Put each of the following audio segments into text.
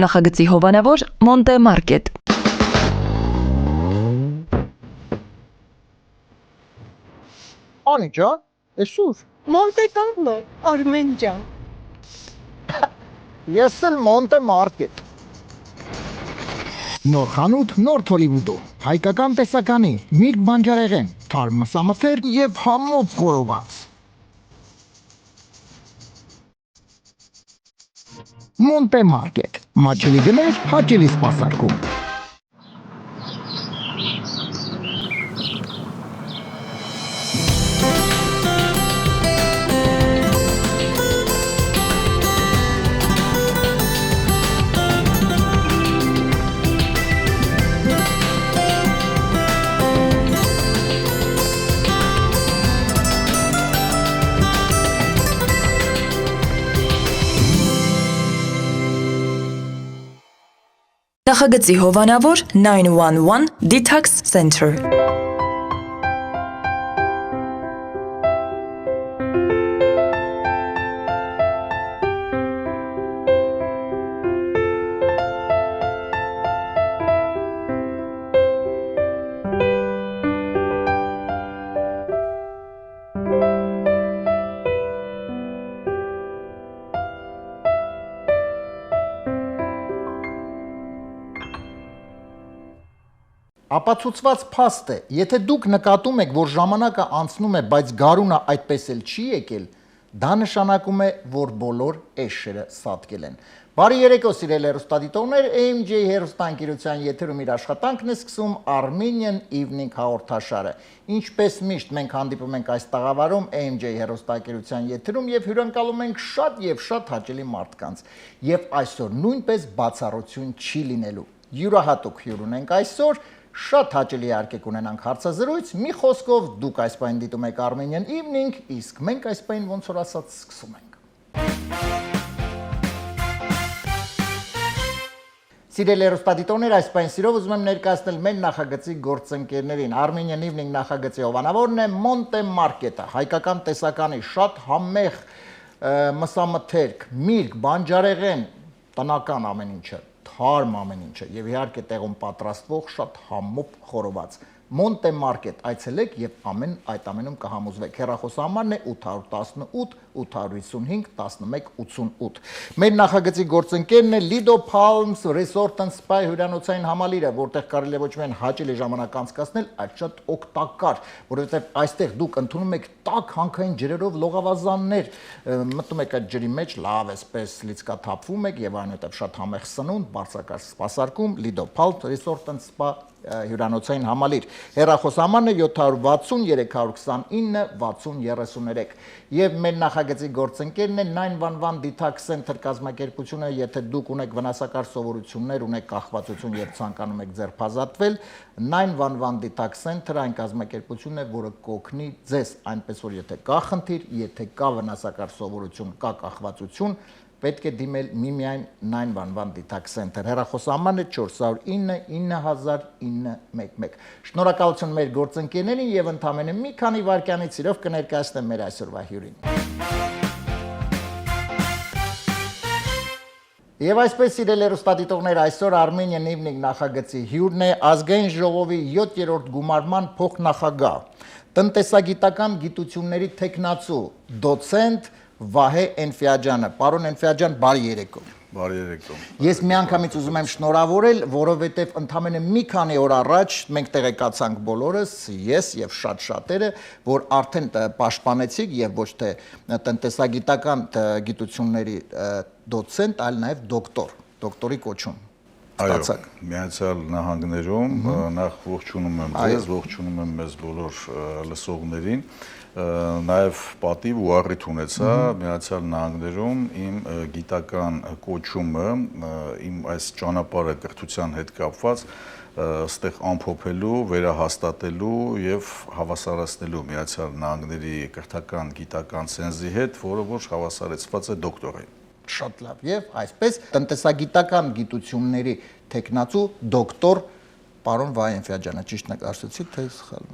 Նախագծի հովանավոր Մոնտե Մարկետ։ Անի ջան, էսուր։ Մոնտե Կարլո, Արմեն ջան։ Ես էլ Մոնտե Մարկետ։ Նոր խանութ, նոր Հոլիվուդում, հայկական տեսականի, միրգ բանջարեղեն, թարմ մսամթեր եւ համոտ խորոված։ Մոնտե Մարկետ, մաչելի գներ, հաճելի սպասարկում։ Նախագծի հովանավոր 911 Detox Center։ Ապացուցված փաստ է, եթե դուք նկատում եք, որ ժամանակը անցնում է, բայց գարունը այդպես էլ չի եկել, դա նշանակում է, որ բոլոր էշերը սատկել են։ Բարի երեկո, սիրելի հեռուստադիտողներ, AMJ հեռուստաընկերության եթերում իր աշխատանքն է սկսում Armenian Evening հաղորդաշարը։ Ինչպես միշտ մենք հանդիպում ենք այս տաղավարում AMJ հեռուստաընկերության եթերում եւ հյուրընկալում ենք շատ հաճելի մարդկանց։ Եվ այսօր նույնպես բացառություն չի լինելու։ Յուրահատուկ հյուր ունենք այսօր։ Շատ հաճելի իհարկե կունենանք հարցազրույց, մի խոսքով դուք այս պայն դիտում եք Armenian Evening, իսկ մենք այս պայն ոնց որ ասած սկսում ենք։ Սիրելի հեռուստադիտողներ, այս պայն սիրով ուզում եմ ներկայացնել մեր նախագծի գործընկերներին։ Armenian Evening նախագծի հովանավորն է Մոնտե Մարկետը, հայկական տեսականի շատ համեղ մսամթերք, միրգ, բանջարեղեն, տնական ամեն ինչը, թարմ ամեն ինչը եւ իհարկե տեղում պատրաստվող շատ համոփ խորոված։ Մոնտե Մարկետ այցելեք եւ այդ ամենում կհամոզվեք։ Հեռախոսահամարն է 818 855 1188։ Մեր նախագծի գործընկերն է Lido Palms Resort and Spa հյուրանոցային համալիրը, որտեղ կարելի է ոչ միայն հաճելի ժամանակ անցկացնել, այլ շատ օգտակար, որովհետեւ այստեղ դուք ընդունում եք տաք հանքային ջրերով լողավազաններ, մտնում եք այդ ջրի մեջ, լավ էսպես լիցկաթափվում եք եւ այնուհետեւ շատ համեղ սնունդ, բարձրակարգ սպասարկում Lido Palms Resort and Spa հյուրանոցային համալիր։ Հեռախոսահամարն է 760 329 6033 եւ մեր նախագծի գործընկերն է 911 Detox Center կազմակերպությունը, եթե դուք ունեք վնասակար սովորություններ, ունեք կախվածություն եւ ցանկանում եք ձերբազատվել, 911 Detox Center այն կազմակերպությունն է, որը կօգնի ձեզ, այնպես որ եթե կա խնդիր, եթե կա վնասակար սովորություն, կա կախվածություն, պետք է դիմել միմիայն 911 Detox Center։ Հեռախոսահամարն է 409 900911։ Շնորհակալություն մեր գործընկերներին եւ ընդամենը մի քանի վայրկյանից սիրով կներկայացնեմ մեր այսօրվա հյուրին։ Եվ այսպես սիրելի հեռուստադիտողներ, այսօր Armenian Evening նախագծի հյուրն է ազգային ժողովի 7-րդ գումարման փոխնախագահ, տնտեսագիտական գիտությունների թեկնածու, դոցենտ Վահե Էնֆիաջյանը։ Պարոն Էնֆիաջյան, բարի երեկո։ Բարի երեկո։ Ես միանգամից ուզում եմ շնորհավորել, որովհետև ընդամենը մի քանի օր առաջ մենք տեղեկացանք բոլորս, ես եւ շատ-շատերը, որ արդեն պաշտպանեցիք եւ ոչ թե տնտեսագիտական գիտությունների դոցենտ, այլ նաեւ դոկտորի կոչում։ Այո, Միացյալ Նահանգներում նախ ողջունում եմ ձեզ, ողջունում եմ մեզ բոլոր լսողներին։ Նաև պատիվ ու առիթ ունեցա Միացյալ Նահանգներում իմ գիտական կոչումը, իմ այս ճանապարհը կրթության հետ կապված ստեղ ամփոփելու, վերահաստատելու եւ հավասարացնելու Միացյալ Նահանգների կրթական գիտական ցենզի հետ, որը որ հավասարեցված է դոկտորի։ Շատ լավ։ Եվ այսպես տնտեսագիտական գիտությունների թեկնածու դոկտոր պարոն Վահե Էնֆիաջյանը, ճիշտ նկարեցի, թե սխալ։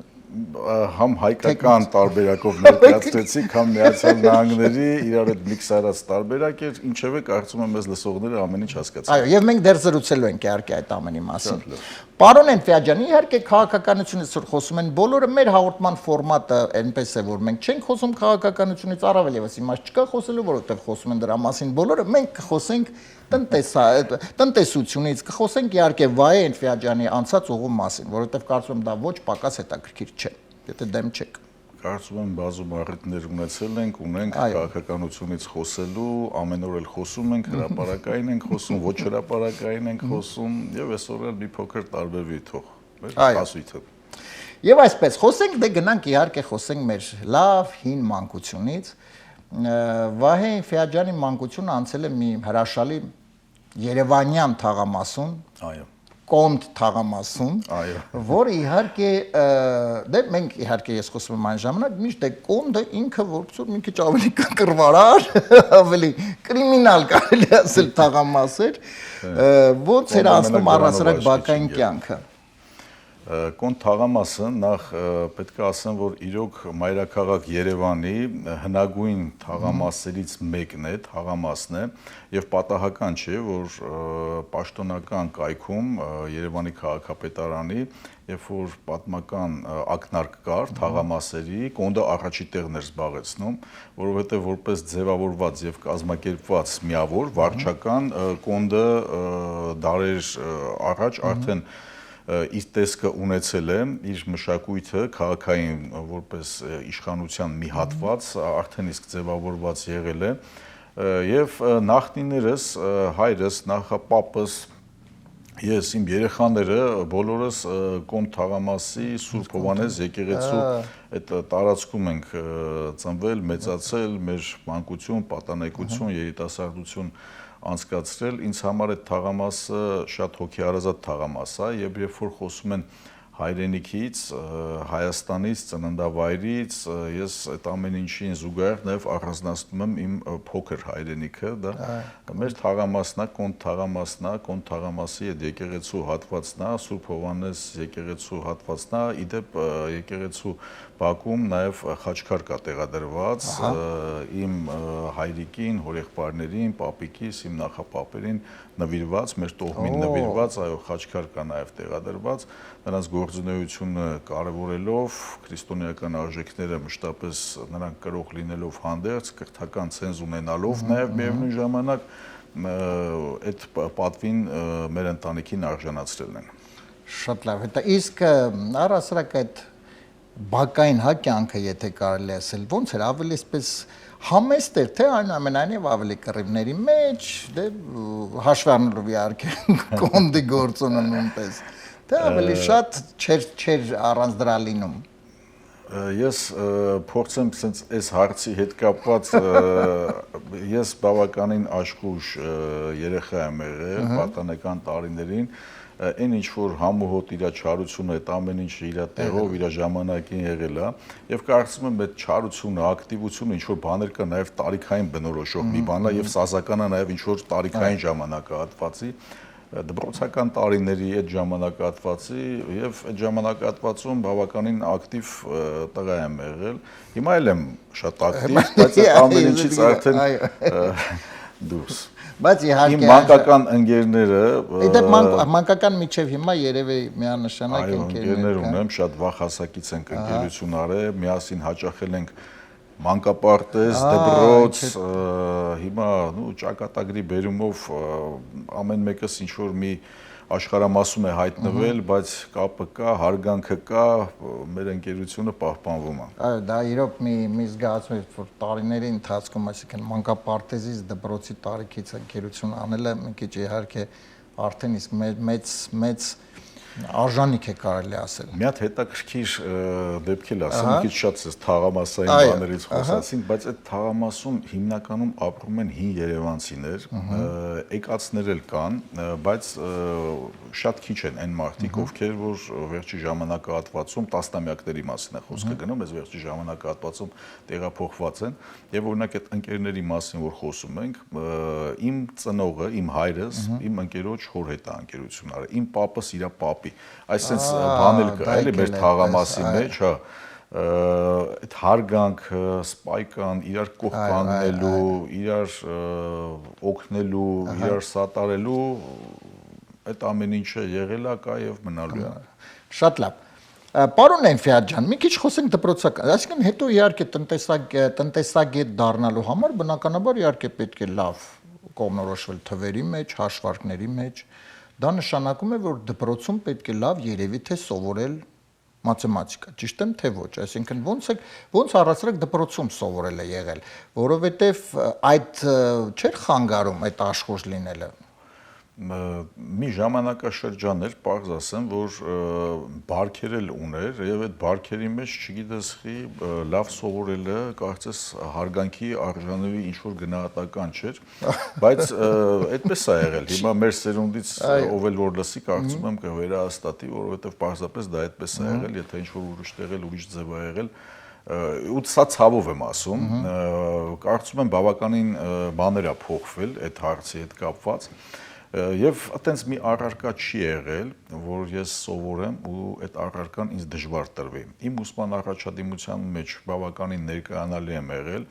համ հայկական տարբերակով ներկայացրեցիք, համ Միացյալ Նահանգների իրար հետ միքս արած տարբերակ էր, ինչևէ կարծում եմ մեզ լսողները ամեն ինչ հասկացան։ Այո, եւ մենք դեռ զրուցելու ենք իհարկե այդ ամենի մասին։ Պարոն Էնֆիաջյան, իհարկե քաղաքականությունից որ խոսում են բոլորը, մեր հաղորդման ֆորմատը այնպես է, որ մենք չենք խոսում քաղաքականությունից, առավել եւս իմաստ չկա խոսելու, որովհետեւ խոսում են դրա մասին բոլորը, մենք կխոսենք տնտեսությունից, կխոսենք իհարկե Վահե Էնֆիաջյանի անցած ուղու մասին, որովհետեւ կարծում եմ դա ոչ պակաս հետաքրքիր չէ, եթե դեմ չեք։ Կարծում եմ բազում առիթներ ունենք քաղաքականությունից խոսելու, ամեն օր էլ խոսում ենք, հրապարակային ենք խոսում, ոչ հրապարակային ենք խոսում, եւ այսօր էլ մի փոքր տարբերվի թող մեր հասույթը։ Եվ այսպես խոսենք, դե գնանք իհարկե խոսենք մեր լավ հին մանկությունից։ Վահե Էնֆիաջյանի մանկությունը անցել է մի հրաշալի Երևանյան թաղամասում, Այո։ Կոնդ թաղամասում, Այո։ որ իհարկե դե մենք իհարկե ես խոսում եմ այն ժամանակ, միշտ է Կոնդը ինքը որքսուր մի քիչ ավելի կռվարար, ավելի կրիմինալ կարելի ասել թաղամաս էր, ոնց էր անցնում առասարակ բակային կյանքը։ Կոնդ թաղամասը նախ պետք է ասեմ, որ իրոք մայրաքաղաք Երևանի հնագույն թաղամասերից մեկն է, թաղամասն է, եւ պատահական չէ, որ պաշտոնական կայքում Երևանի քաղաքապետարանի, երբ որ պատմական ակնարկ կար թաղամասերի, Կոնդը առաջի տեղն էր զբաղեցնում, որովհետեւ որպես ձևավորված եւ կազմակերպված միավոր վարչական Կոնդը դարեր առաջ արդեն իր տեսքը ունեցել է, իր մշակույթը քաղաքային որպես իշխանության մի հատված արդեն իսկ ձևավորված եղել է եւ նախնիներս, հայրս, նախապապս, ես իմ երեխաները բոլորս Կոնդ թաղամասի Սուրբ Հովհաննես եկեղեցու այդ տարածքում ենք ծնվել, մեծացել, մեր մանկություն, պատանեկություն, երիտասարդություն անցկացրել, ինձ համար այդ թաղամասը շատ հոգեհարազատ թաղամաս է, եւ երբ որ խոսում են հայրենիքից, Հայաստանից, ծննդավայրից, ես այդ ամեն ինչին զուգահեռ նաև առանձնացնում եմ իմ փոքր հայրենիքը, դա մեր թաղամասն է, Կոնդ թաղամասն է, Կոնդ թաղամասի այդ եկեղեցու հատվածն է, Սուրբ Հովհաննես եկեղեցու հատվածն է, իդեպ եկեղեցու Բաքում նաև խաչքար կա տեղադրված, իմ հայրիկին, հորեղբայրներին, պապիկիս, իմ նախապապերին նվիրված, մեր տոհմին նվիրված, այո, խաչքար կա նաև տեղադրված, նրանց գործունեությունը կարևորելով, քրիստոնեական արժեքները մշտապես նրանք կրող լինելով հանդերձ, կրթական ցենզ ունենալով, նաև միևնույն ժամանակ այդ պատվին մեր ընտանիքին արժանացրել են։ Շատ լավ, հետո իսկ առասարակ այդ բակային հա կյանքը, եթե կարելի ասել, ոնց էր ավելի այսպես համեստ էր, թե այնուամենայնիվ ավելի կռիվների մեջ, դե հաշվի առնելով իհարկե Կոնդի գործոնը նույնպես, թե ավելի շատ չէր առանց դրա լինում։ Ես փորձեմ sense այս հարցի հետ կապված ես բավականին աշխուժ երեխա եմ եղել պատանեկան տարիներին, այն ինչ որ համոհոտ իր չարությունը, այդ ամեն ինչ իր տեղով, իր ժամանակին եղել է, եւ կարծում եմ այդ չարությունը, ակտիվությունը ինչ որ բաներ կա նաեւ տարիքային բնորոշող մի բան է եւ սազական է նաեւ ինչ որ տարիքային ժամանակահատվածի դպրոցական տարիների այդ ժամանակահատվածի եւ այդ ժամանակահատվածում բավականին ակտիվ տղա եմ եղել։ Հիմա էլ եմ շատ ակտիվ, բայց այդ ամեն ինչից արդեն դուրս։ Բայց իհարկե իմ մանկական ընկերները Իդեպ մանկական միջև հիմա երևի միանշանակ ընկերներ ունեմ, շատ վաղ հասակից ենք ընկերություն արել, միասին հաճախել ենք մանկապարտեզ, դպրոց, հիմա ճակատագրի բերումով ամեն մեկս ինչ որ մի աշխարհամասում է հայտնվել, բայց կապը կա, հարգանքը կա, մեր ընկերությունը պահպանվում է։ Այո, դա իրոք մի զգացում է, որ տարիների ընթացքում, այսինքն մանկապարտեզից դպրոցի տարիքից ընկերություն անելը մի քիչ իհարկե արդեն իսկ մեծ արժանիք է կարելի ասել։ Մի հատ հետաքրքիր դեպք էլ ասեմ, մի քիչ շատ էս թաղամասային բաներից խոսացինք, բայց այդ թաղամասում հիմնականում ապրում են հին երևանցիներ, եկածներ էլ կան, բայց շատ քիչ են այն մարդիկ, ովքեր որ վերջի ժամանակահատվածում տասնամյակների մասին է խոսքը գնում, այս վերջի ժամանակահատվածում տեղափոխված են, եւ օրինակ այդ ընկերների մասին որ խոսում ենք, իմ ծնողը, իմ հայրս, իմ ընկերոջ հոր հետ է ընկերություն արել, իմ պապս իր պապի կապի։ Այսինքն բան էլ կա, էլի մեր թաղամասի մեջ, հա, այդ հարգանքը, սպայկան, իրար կողք կանգնելու, իրար օգնելու, իրար սատարելու, այդ ամեն ինչը եղել է, կա եւ մնալու է։ Շատ լավ։ Պարոն Էնֆիադ ջան, մի քիչ խոսենք դպրոցական, այսինքն հետո իհարկե տնտեսագետ դառնալու համար բնականաբար իհարկե պետք է լավ կողմնորոշվել թվերի մեջ, հաշվարկների մեջ։ Դա նշանակում է, որ դպրոցում պետք է լավ երևի թե սովորել մաթեմատիկա, ճիշտ եմ թե ոչ, այսինքն ոնց առասարակ դպրոցում սովորել է եղել, որովհետև այդ չէր խանգարում այդ աշխուժ լինելը։ Մի ժամանակաշրջան էր, պարզ ասեմ, որ բարքեր էլ ուներ եւ այդ բարքերի մեջ, չգիտես խի, լավ սովորելը կարծես հարգանքի արժանավի ինչ որ գնահատական չէր, բայց այդպես է եղել։ Հիմա մեր սերունդից ով էլ որ լսի, կարծում եմ կվերահաստատի, որովհետեւ պարզապես դա այդպես է եղել, եթե ինչ որ ուրիշ տեղ էլ ուրիշ ձև է եղել, ու սա ցավով եմ ասում, կարծում եմ բավականին բաներ է փոխվել այդ հարցի հետ կապված։ Եվ այտենց մի առարկա չի եղել, որ ես սովորեմ ու այդ առարկան ինձ դժվար տրվի։ Իմ ուսման առաջադիմության մեջ բավականին ներկայանալի եմ եղել,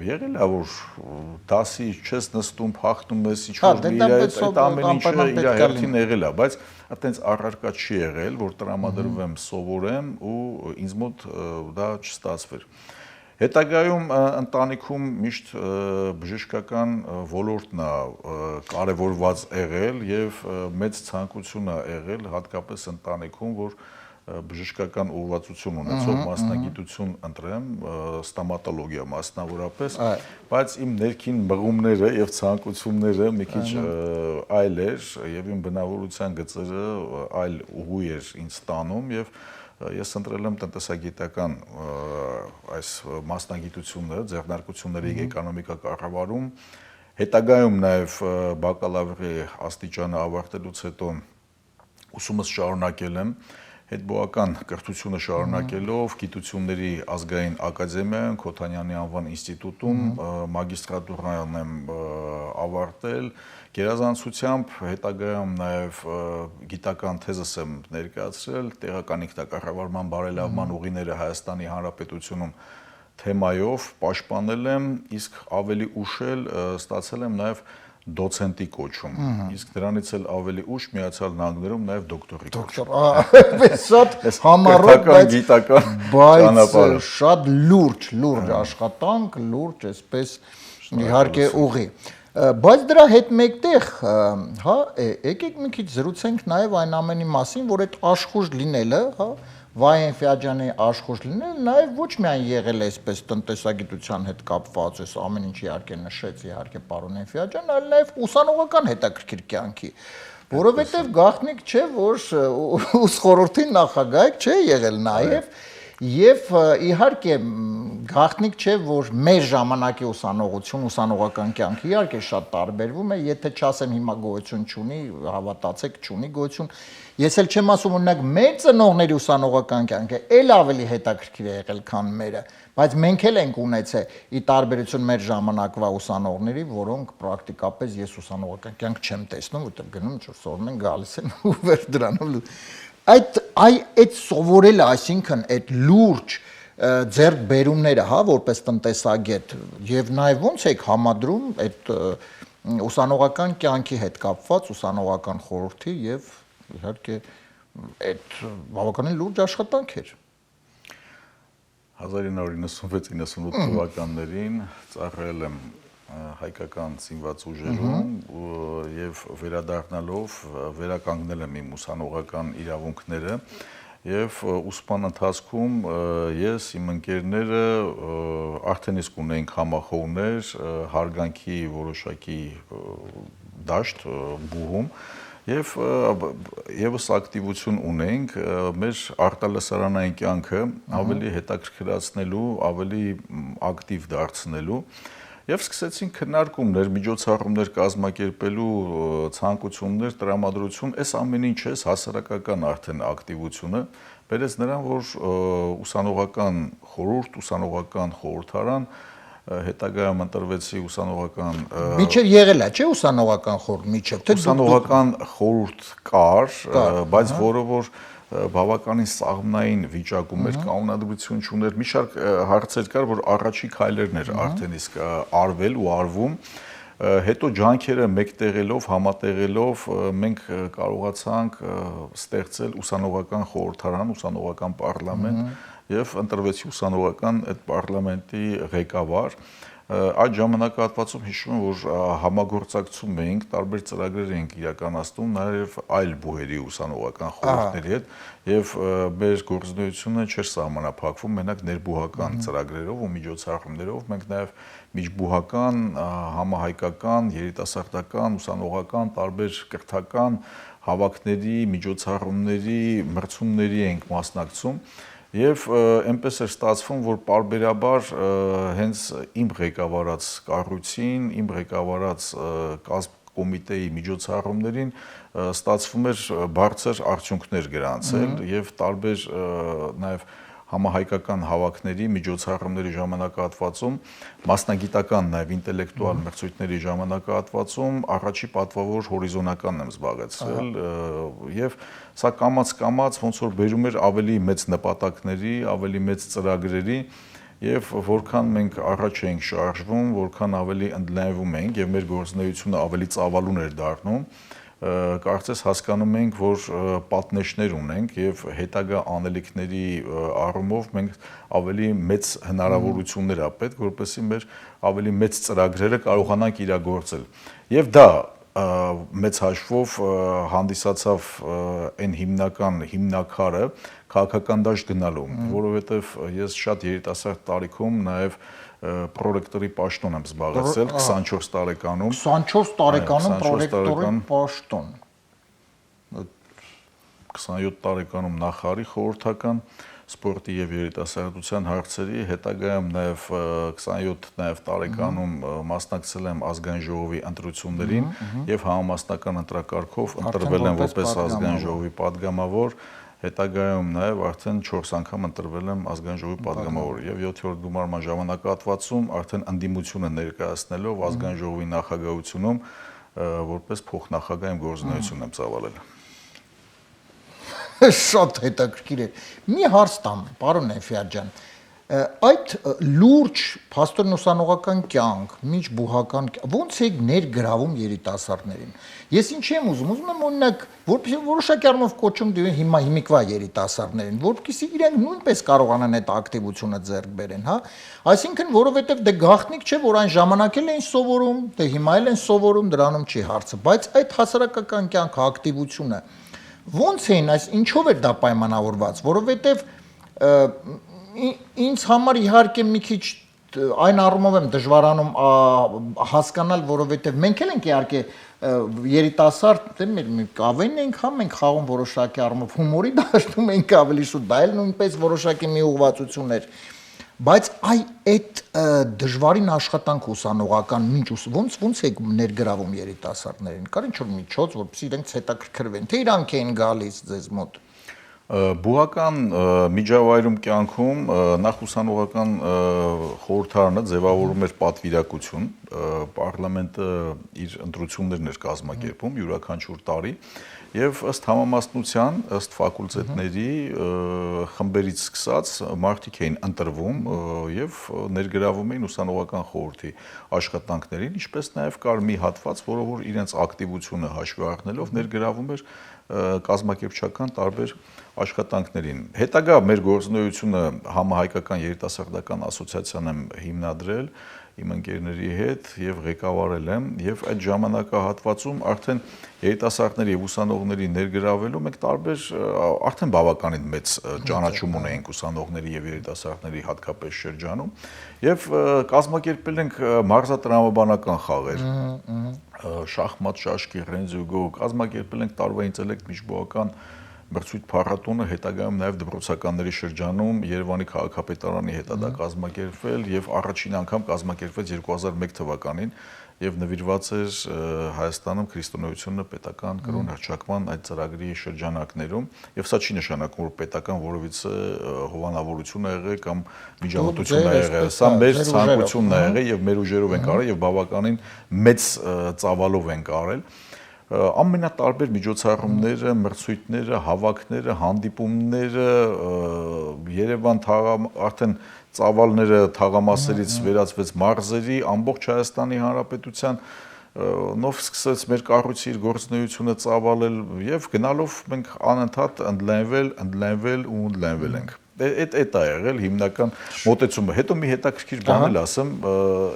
եղել է, որ դասի չես նստում, փախնում ես, ինչ-որ այդ ամեն ինչը իր հերթին եղել է, բայց այտենց առարկա չի եղել, որ տրամադրվեմ սովորեմ ու ինձ մոտ դա չստացվեր։ Հետագայում ընտանիքում միշտ բժշկական ոլորտն է կարևորված եղել եւ մեծ ցանկություն է եղել հատկապես ընտանիքում, որ բժշկական ուղղվածություն ունեցող մասնագիտություն ընտրեմ, ստոմատոլոգիա մասնավորապես, բայց իմ ներքին մղումները եւ ցանկությունները մի քիչ այլ էր եւ իմ բնավորության գծերը այլ ուղու էր ինձ տանում եւ ես ընտրել եմ տնտեսագիտական այս մասնագիտությունը, ձեռնարկությունների էկոնոմիկա կառավարում, հետագայում նաև բակալավրի աստիճանը ավարտելուց հետո ուսումս շարունակել եմ, հետբուական կրթությունը շարունակելով գիտությունների ազգային ակադեմիայում, Քոթանյանի անվան ինստիտուտում մագիստրատուրան եմ ավարտել, գերազանցությամբ հետագայում նաև գիտական թեզս եմ ներկայացրել տեղական ինքնակառավարման բարելավման ուղիները Հայաստանի Հանրապետությունում թեմայով պաշտպանել եմ, իսկ ավելի ուշ էլ ստացել եմ նաև դոցենտի կոչում, իսկ դրանից էլ ավելի ուշ Միացյալ Նահանգներում նաև դոկտորի կոչում։ Այդպես շատ համառոտ, բայց շատ լուրջ աշխատանք, լուրջ այսպես իհարկե ուղի։ Բայց դրա հետ մեկտեղ, հա, եկեք մի քիչ զրուցենք նաև այն ամենի մասին, որ այդ աշխուժ լինելը, հա, Վայ Էնֆիաջյանի աշխուժ լինելը նաև ոչ միայն եղել է այսպես տնտեսագիտության հետ կապված, այս ամեն ինչ իհարկե նշեց իհարկե պարոն Էնֆիաջյան, այլ նաև ուսանողական հետաքրքիր կյանքի, որովհետև գաղտնիք չէ, որ ուսխորհրդի նախագահ չէ եղել նաև Եվ իհարկե գաղտնիք չէ, որ մեր ժամանակի ուսանողություն, ուսանողական կյանքը իհարկե շատ տարբերվում է, եթե չասեմ հիմա գոյություն չունի, հավատացեք չունի գոյություն, ես էլ չեմ ասում օրինակ մեր ծնողների ուսանողական կյանքը էլ ավելի հետաքրքիր է եղել, քան մերը, բայց մենք էլ ենք ունեցել ի տարբերություն մեր ժամանակվա ուսանողների, որոնք պրակտիկապես ես ուսանողական կյանք չեմ տեսնում, որտեղ գնում ինչ-որ սովորում են գալիս են ու վեր դրանով Այդ սովորելը, այսինքն այդ լուրջ ձեռք բերումները, հա, որպես տնտեսագետ, եւ նաեւ ոնց եք համադրում այդ ուսանողական կյանքի հետ կապված ուսանողական խորհրդի եւ իհարկե այդ բավականին լուրջ աշխատանք էր։ 1996-98 թվականներին ծառայել եմ հայկական զինված ուժերում եւ վերադառնալով վերականգնել եմ իմ ուսանողական իրավունքները եւ ուսման ընթացքում ես իմ ընկերները արդեն իսկ ունեինք համախոհներ հարգանքի որոշակի դաշտ բուհում եւ եւս ակտիվություն ունենք մեր արտալսարանային կյանքը ավելի հետաքրքրացնելու, ավելի ակտիվ դարձնելու Եվ սկսեցին քննարկումներ, միջոցառումներ կազմակերպելու ցանկություններ, տրամադրություն, այս ամեն ինչը հասարակական արդեն ակտիվությունը բերեց նրան, որ ուսանողական խորհուրդ, ուսանողական խորհրդարան հետագայում ընտրվեցի ուսանողական Միջև եղել է, չէ՞ ուսանողական խորհուրդ միջև, թե ուսանողական խորհուրդ կար, բայց որը որ բավականին սաղմնային վիճակում էր, կանոնադրություն չուներ, մի շարք հարցեր կար, որ առաջի քայլերն էր արդեն իսկ արվել ու արվում, հետո ջանքերը մեկտեղելով, համատեղելով մենք կարողացանք ստեղծել ուսանողական խորհրդարան, ուսանողական պարլամենտ եւ ընտրվեցի ուսանողական այդ պարլամենտի ղեկավար այդ ժամանակահատվածում հիշում եմ, որ համագործակցում էինք, տարբեր ծրագրեր էինք իրականացնում նաև այլ բուհերի ուսանողական խորհուրդների հետ եւ մեր գործունեությունը չէր սահմանափակվում մենակ ներբուհական ծրագրերով ու միջոցառումներով, մենք նաև միջբուհական, համահայկական, երիտասարդական, ուսանողական, տարբեր կրթական հավաքների, միջոցառումների, մրցումների էինք մասնակցում Եվ այնպես էր ստացվում, որ պարբերաբար հենց իմ ղեկավարած կառույցին, իմ ղեկավարած կոմիտեի միջոցառումներին ստացվում էր բարձր արդյունքներ գրանցել եւ տարբեր նաեւ համահայկական հավաքների, միջոցառումների ժամանակահատվածում, մասնագիտական նաև ինտելեկտուալ մրցույթների ժամանակահատվածում առաջի պատվավոր հորիզոնականն եմ զբաղեցրել եւ սա կամաց ոնց որ բերում էր ավելի մեծ նպատակների, ավելի մեծ ծրագրերի եւ որքան մենք առաջ էինք շարժվում, որքան ավելի ընդլայնվում էինք եւ մեր գործունեությունը ավելի ծավալուն էր դառնում կարծես հասկանում ենք, որ պատնեշներ ունենք եւ հետագա անելիքների առումով մենք ավելի մեծ հնարավորություններ ա պետք, որպեսզի մեր ավելի մեծ ծրագրերը կարողանանք իրագործել։ Եվ դա մեծ հաշվով հանդիսացավ այն հիմնական հիմնակարը քաղաքական դաշտ գնալու, որովհետեւ ես շատ երիտասարդ տարիքում նաեւ պրոռեկտորի պաշտոն եմ զբաղեցրել 24 տարեկանում 24 տարեկանում պրոռեկտորի պաշտոն 27 տարեկանում նախարարի խորհրդական սպորտի եւ երիտասարդության հարցերի հետագայում նաեւ 27 նաեւ տարեկանում մասնակցել եմ ազգային ժողովի ընտրություններին եւ համամասնական ընտրակարգով ընտրվել եմ որպես ազգային ժողովի падգամավոր Հետագայում նաև արդեն 4 անգամ ընտրվել եմ ազգային ժողովի падգամավոր եւ 7-րդ գումարման ժամանակահատվածում արդեն ընդդիմությունը ներկայացնելով ազգային ժողովի նախագահությունում որպես փոխնախագահ իմ գործունեությունն եմ ծավալել։ Շատ հետաքրքիր է։ Մի հարց տամ, պարոն Էֆիաջյան, այդ լուրջ փաստորնուսանողական կյանք, միջբուհական ո՞նց է ներգրավում երիտասարդներին։ Ես ինչ եմ ուզում եմ օրինակ, որպեսզի որոշակի առումով կոչում դու հիմիկվա երիտասարդներին, որպեսզի իրենք նույնպես կարողանան այդ ակտիվությունը ձեռք բերեն, հա։ Այսինքն, որովհետև դե գաղտնիք չէ, որ այն ժամանակ էլ են սովորում, դե հիմա էլ են սովորում, դրանում չի հարցը, բայց այդ հասարակական կյանքը ակտիվությունը ո՞նց էին, ինչով էր դա պայմանավորված, որովհետև ինձ համար իհարկե մի քիչ այն առումով եմ դժվարանում հասկանալ, որովհետև մենք էլ ենք իհարկե երիտասարդ, դե մեր կավեն ենք, հա, մենք խաղում որոշակի առումով հումորի դաշտում ենք ավելի շուտ, դա էլ նույնպես որոշակի մի ուղղվածություն էր, բայց այդ դժվարին աշխատանք ուսանողական ոնց է ներգրավում երիտասարդներին, կար ինչ-որ միջոց, որպեսզի իրենք հետաքրքրվեն, թե իրանք էին գալիս ձեզ մոտ։ Բուհական միջավայրում կյանքում նախ ուսանողական խորհրդարանը ձևավորում էր պատվիրակություն, պարլամենտը իր ընտրություններն էր կազմակերպում յուրաքանչյուր տարի եւ ըստ համամասնության, ըստ ֆակուլտետների խմբերից սկսած մարդիկ էին ընտրվում եւ ներգրավում էին ուսանողական խորհրդի աշխատանքներին, ինչպես նաեւ կար մի հատված, որը որ իրենց ակտիվությունը հաշվի առնելով ներգրավում էր կազմակերպչական տարբեր աշխատանքներին։ Հետագա մեր գործունեությունը համահայկական երիտասարդական ասոցիացիան եմ հիմնադրել իմ ընկերների հետ եւ ղեկավարել եմ եւ այդ ժամանակահատվածում արդեն երիտասարդների եւ ուսանողների ներգրավելու մենք տարբեր արդեն բավականին մեծ ճանաչում ունեինք ուսանողների եւ երիտասարդների հատկապես շրջանում եւ կազմակերպել ենք մարզատրամաբանական խաղեր շախմատ, շաշկի, ռենզյուգո կազմակերպել ենք տարվա ինտելեկտ միջբուհական մրցույթ փառատոնը հետագայում նաև դպրոցականների շրջանում Երևանի քաղաքապետարանի հետ դա կազմակերպվել եւ առաջին անգամ կազմակերպվեց 2001 թվականին եւ նվիրված էր Հայաստանում քրիստոնեությունը պետական կրոն հռչակման այդ ծրագրի շրջանակներում եւ սա չի նշանակում որ պետական որովիցե հովանավորություն ա եղել կամ միջամտություն ա եղել սա մեր ցանկությունն ա եղել եւ մեր ուժերով ենք արել եւ բավականին մեծ ծավալով ենք արել ամենատարբեր միջոցառումները, մրցույթները, հավաքները, հանդիպումները, Երևան արդեն ծավալները թաղամասերից վերածվեց մարզերի, ամբողջ Հայաստանի Հանրապետության նով սկսեց մեր կառույցի իր գործունեությունը ծավալել եւ գնալով մենք անընդհատ ընդլայնվել ենք։ Այդ է եղել հիմնական մոտեցումը։ Հետո մի հետաքրքիր բան էլ ասեմ,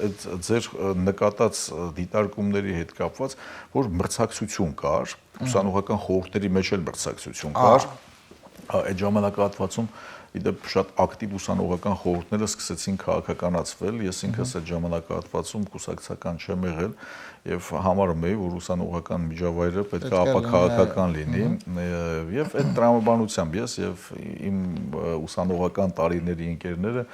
այդ ձեր նկատած դիտարկումների հետ կապված, որ մրցակցություն կար, ուսանողական խորհուրդների մեջ էլ մրցակցություն կար։ Այդ ժամանակահատվածում իդեպ շատ ակտիվ ուսանողական խորհուրդները սկսեցին քաղաքականացվել, ես ինքս այդ ժամանակահատվածում կուսակցական չեմ եղել եւ համարում էի, որ ուսանողական միջավայրը պետք է ապաքաղաքական լինի եւ այդ տրամաբանությամբ ես եւ իմ ուսանողական տարիների ընկերները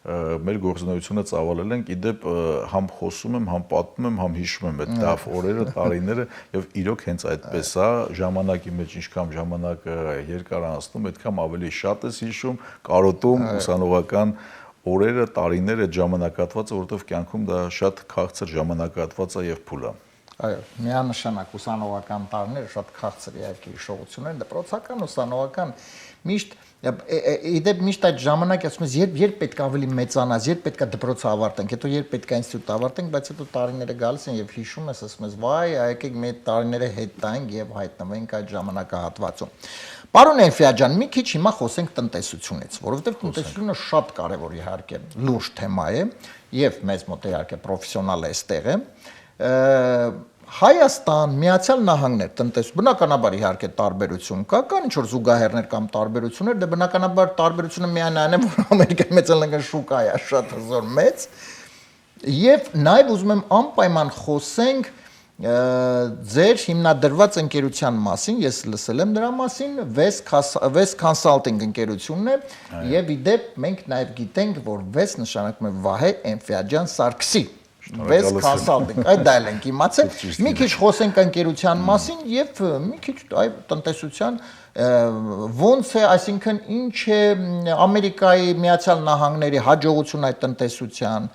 մեր գործունեությունը ծավալել ենք իդեպ համ խոսում եմ, համ պատմում եմ, համ հիշում եմ այդ դավ օրերը, տարիները եւ իրոք հենց այդպես է ժամանակի մեջ ինչքան ժամանակը երկար անցնում, այդքան ավելի շատ ես հիշում, կարոտում ուսանողական օրերը, տարիները, այդ ժամանակահատվածը, որովհետեւ կյանքում դա շատ քաղցր ժամանակահատված է եւ փուլ է։ Այո, միանշանակ ուսանողական տարիները շատ քաղցր իհարկե հիշողություններ են, դպրոցական ուսանողական միշտ իդեպ միշտ այդ ժամանակ ասում ես երբ պետք է ավելի մեծանաս, երբ պետք է դպրոցը ավարտենք, հետո երբ պետք է ինստիտուտ ավարտենք, բայց հետո տարիները գալիս են եւ հիշում ես, ասում ես վայ, եկեք մեր տարիները հետ տանք եւ հայտնվենք այդ ժամանակահատվածում։ Պարոն Էնֆիա ջան, մի քիչ հիմա խոսենք տնտեսությունից, որովհետեւ տնտեսությունը շատ կարեւոր իհարկե լուրջ թեմա է եւ մեզ մոտ իհարկե պրոֆեսիոնալ է այստեղ է։ Հայաստան, Միացյալ Նահանգներ, տնտեսություն, բնականաբար իհարկե տարբերություն կա, կան ինչ-որ զուգահեռներ կամ տարբերություններ, դե բնականաբար տարբերությունը միայն այն է, որ Ամերիկայի մեծալնկան շուկա է շատ հզոր մեծ, եւ նաեւ ուզում եմ անպայման խոսենք ձեր հիմնադրված ընկերության մասին, ես լսել եմ դրա մասին, West Consulting ընկերությունն է, եւ իդեպ մենք նաեւ գիտենք, որ West նշանակում է Վահե Էնֆիաջյան Սարգսի West Consulting, այդ դա էլ ենք իմացել։ Մի քիչ խոսենք ընկերության մասին եւ մի քիչ այ տնտեսության ոնց է, այսինքն ինչ է Ամերիկայի Միացյալ Նահանգների հաջողությունը այդ տնտեսության,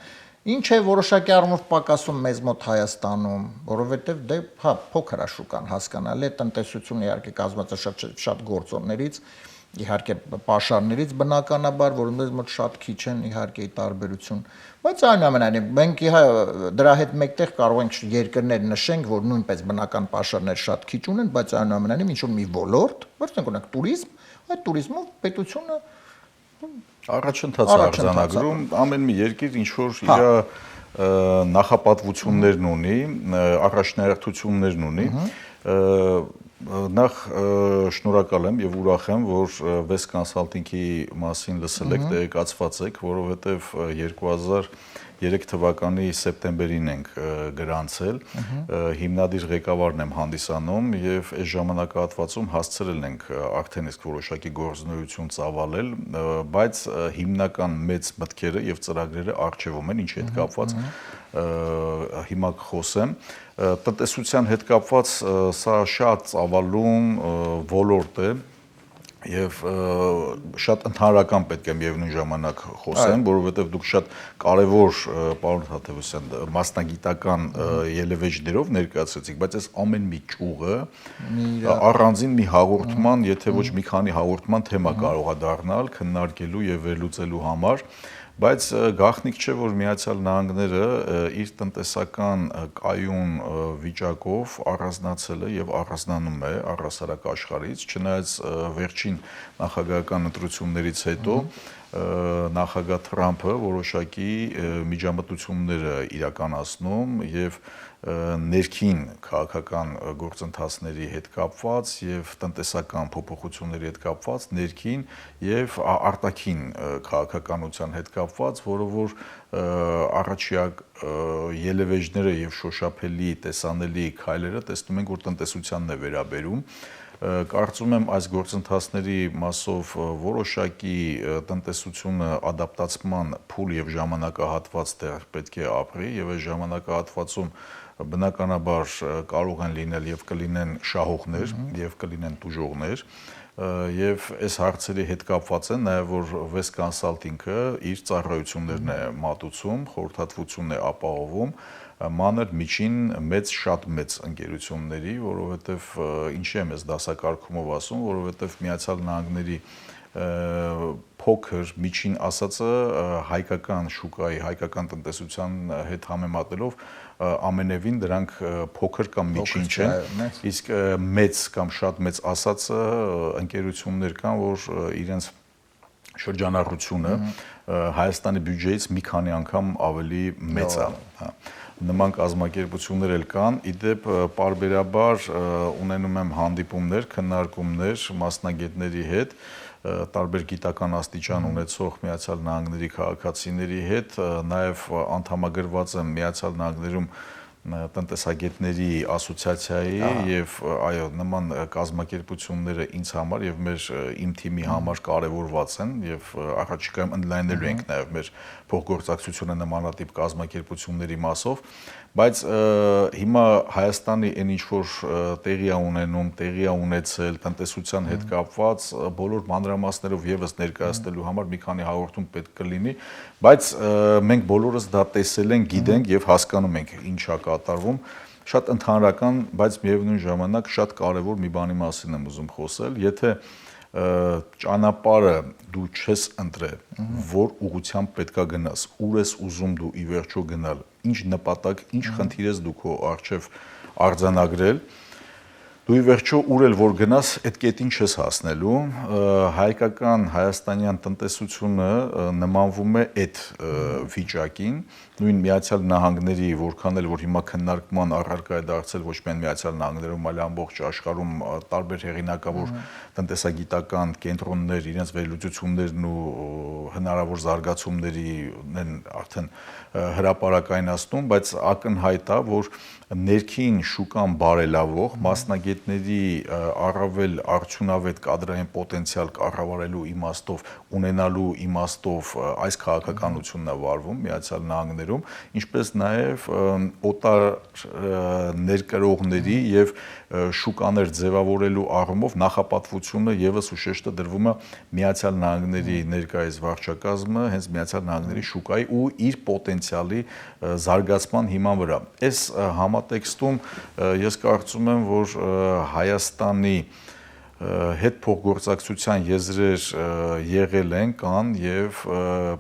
ինչ է որոշակի առումով պակասում մեզ մոտ Հայաստանում, որովհետեւ դե հա փոքր է շուկան հասկանալի է, տնտեսությունը իհարկե կազմված է շատ գործոններից, իհարկե պաշարներից բնականաբար, որ մեզ մոտ շատ քիչ են իհարկե տարբերություն, բայց այնուամենայնիվ մենք դրա հետ մեկտեղ կարող ենք երկրներ նշենք, որ նույնպես բնական պաշարներ շատ քիչ ունեն, բայց այնուամենայնիվ ինչ որ մի ոլորտ, որտեղ ունենք туриզմ, այդ туриզմով պետությունը առաջընթաց արձանագրում ամեն մի երկիր ինչ որ իր նախապատվություններն ունի, առաջնահերթություններն ունի, նախ շնորհակալ եմ եւ ուրախ եմ, որ West Consulting-ի մասին լսել եք, տեղեկացված եք, որովհետեւ 2003 թվականի սեպտեմբերին ենք գրանցել, հիմնադիր ղեկավարն եմ հանդիսանում եւ այս ժամանակահատվածում հասցրել ենք արդեն իսկ որոշակի գործունեություն ծավալել, բայց հիմնական մեծ մտքերը եւ ծրագրերը արժևում են, ինչի հետ կապված հիմա կխոսեմ տնտեսության հետ կապված սա շատ ծավալուն ոլորտ է եւ շատ ընդհանրական պետք է միևնույն ժամանակ խոսեմ, որովհետեւ դուք շատ կարեւոր պարոն Թադևոսյան մասնագիտական ելևէջներով ներկայացրեցիք, բայց այս ամեն մի ճյուղը առանձին մի հաղորդման, եթե ոչ մի քանի հաղորդման թեմա կարող է դառնալ քննարկելու եւ վերլուծելու համար, բայց գաղտնիք չէ, որ Միացյալ Նահանգները իր տնտեսական կայուն վիճակով առանձնացել է եւ առանձնանում է առհասարակ աշխարհից, չնայած վերջին նախագահական ընտրություններից հետո նախագահ Թրամփը որոշակի միջամտություններ է իրականացնում եւ ներքին քաղաքական գործընթացների հետ կապված եւ տնտեսական փոփոխությունների հետ կապված ներքին եւ արտաքին քաղաքականության հետ կապված, որը որ առաջիա ելևէջները եւ շոշափելի տեսանելի քայլերը տեսնում ենք, որ տնտեսությանն է վերաբերում Կարծում եմ այս գործընթացների մասով որոշակի տնտեսությունը ադապտացման փուլ եւ ժամանակահատված դեռ պետք է ապրի եւ այս ժամանակահատվածում բնականաբար կարող են լինել եւ կլինեն շահողներ եւ կլինեն տուժողներ եւ այս հարցերի հետ կապված են նաեւ որ West Consulting-ը իր ծառայություններն է մատուցում, խորհրդատվություն է ապահովում մանր միջին մեծ շատ մեծ ընկերությունների, որովհետեւ ինչի եմ ես դասակարգումով ասում, որովհետեւ Միացյալ Նահանգների փոքր միջին ասածը հայկական շուկայի, հայկական տնտեսության հետ համեմատելով ամենևին դրանք փոքր կամ միջին չեն, իսկ մեծ կամ շատ մեծ ասածը ընկերություններ կան, որ իրենց շրջանառությունը Հայաստանի բյուջեից մի քանի անգամ ավելի մեծ է, նման կազմակերպություններ էլ կան, իդեպ պարբերաբար ունենում եմ հանդիպումներ, քննարկումներ մասնագետների հետ, տարբեր գիտական աստիճան ունեցող Միացյալ Նահանգների քաղաքացիների հետ, նաև անդամագրված եմ Միացյալ Նահանգներում տնտեսագետների ասոցիացիայի եւ այո նման կազմակերպությունները ինձ համար եւ իմ թիմի համար կարեւորված են եւ առաջիկայում ընդլայնելու ենք նաեւ մեր փոխգործակցությունը նմանատիպ կազմակերպությունների մասով բայց հիմա Հայաստանի այն ինչ որ տեղի է ունենում, տեղի է ունեցել տնտեսության հետ կապված բոլոր մանրամասներով եւս ներկայացնելու համար մի քանի հաղորդում պետք կլինի, բայց մենք բոլորս դա տեսել ենք, գիտենք եւ հասկանում ենք ինչա կատարվում, շատ ընդհանրական, բայց միևնույն ժամանակ շատ կարեւոր մի բանի մասին եմ ուզում խոսել, եթե ճանապարհը դու չես ընտրել, որ ուղղությամբ պետքա գնաս, ուր ես ուզում դու ի վերջո գնալ, ինչ նպատակ, ինչ խնդիր ես դու քո առջև արձանագրել, դու ի վերջո ուր էլ որ գնաս, այդ կետին չես հասնելու, հայկական հայաստանյան տնտեսությունը նմանվում է այդ վիճակին, նույն Միացյալ Նահանգների, որքան էլ որ հիմա քննարկման առարկա է դարձել ոչ միայն Միացյալ Նահանգներում, այլ ամբողջ աշխարհում տարբեր հեղինակավոր տնտեսագիտական կենտրոններ իրենց վերլուծություններն ու հնարավոր զարգացումների են արդեն հրապարակայնացնում, բայց ակնհայտ է, որ ներքին շուկան բարելավող մասնագետների առավել արդյունավետ կադրային պոտենցիալ կառավարելու իմաստով, ունենալու իմաստով այս քաղաքականությունն է վարվում Միացյալ Նահանգներում, ինչպես նաև օտար ներկրողների եւ շուկաներ ձևավորելու առումով նախապատվությունը եւս ու շեշտը դրվում է Միացյալ Նահանգների ներկայիս վարչակազմը, հենց Միացյալ Նահանգների շուկայի ու իր պոտենցիալի զարգացման հիման վրա։ Այս համատեքստում ես կարծում եմ, որ Հայաստանի հետ փոխգործակցության եզրեր եղել են, կան եւ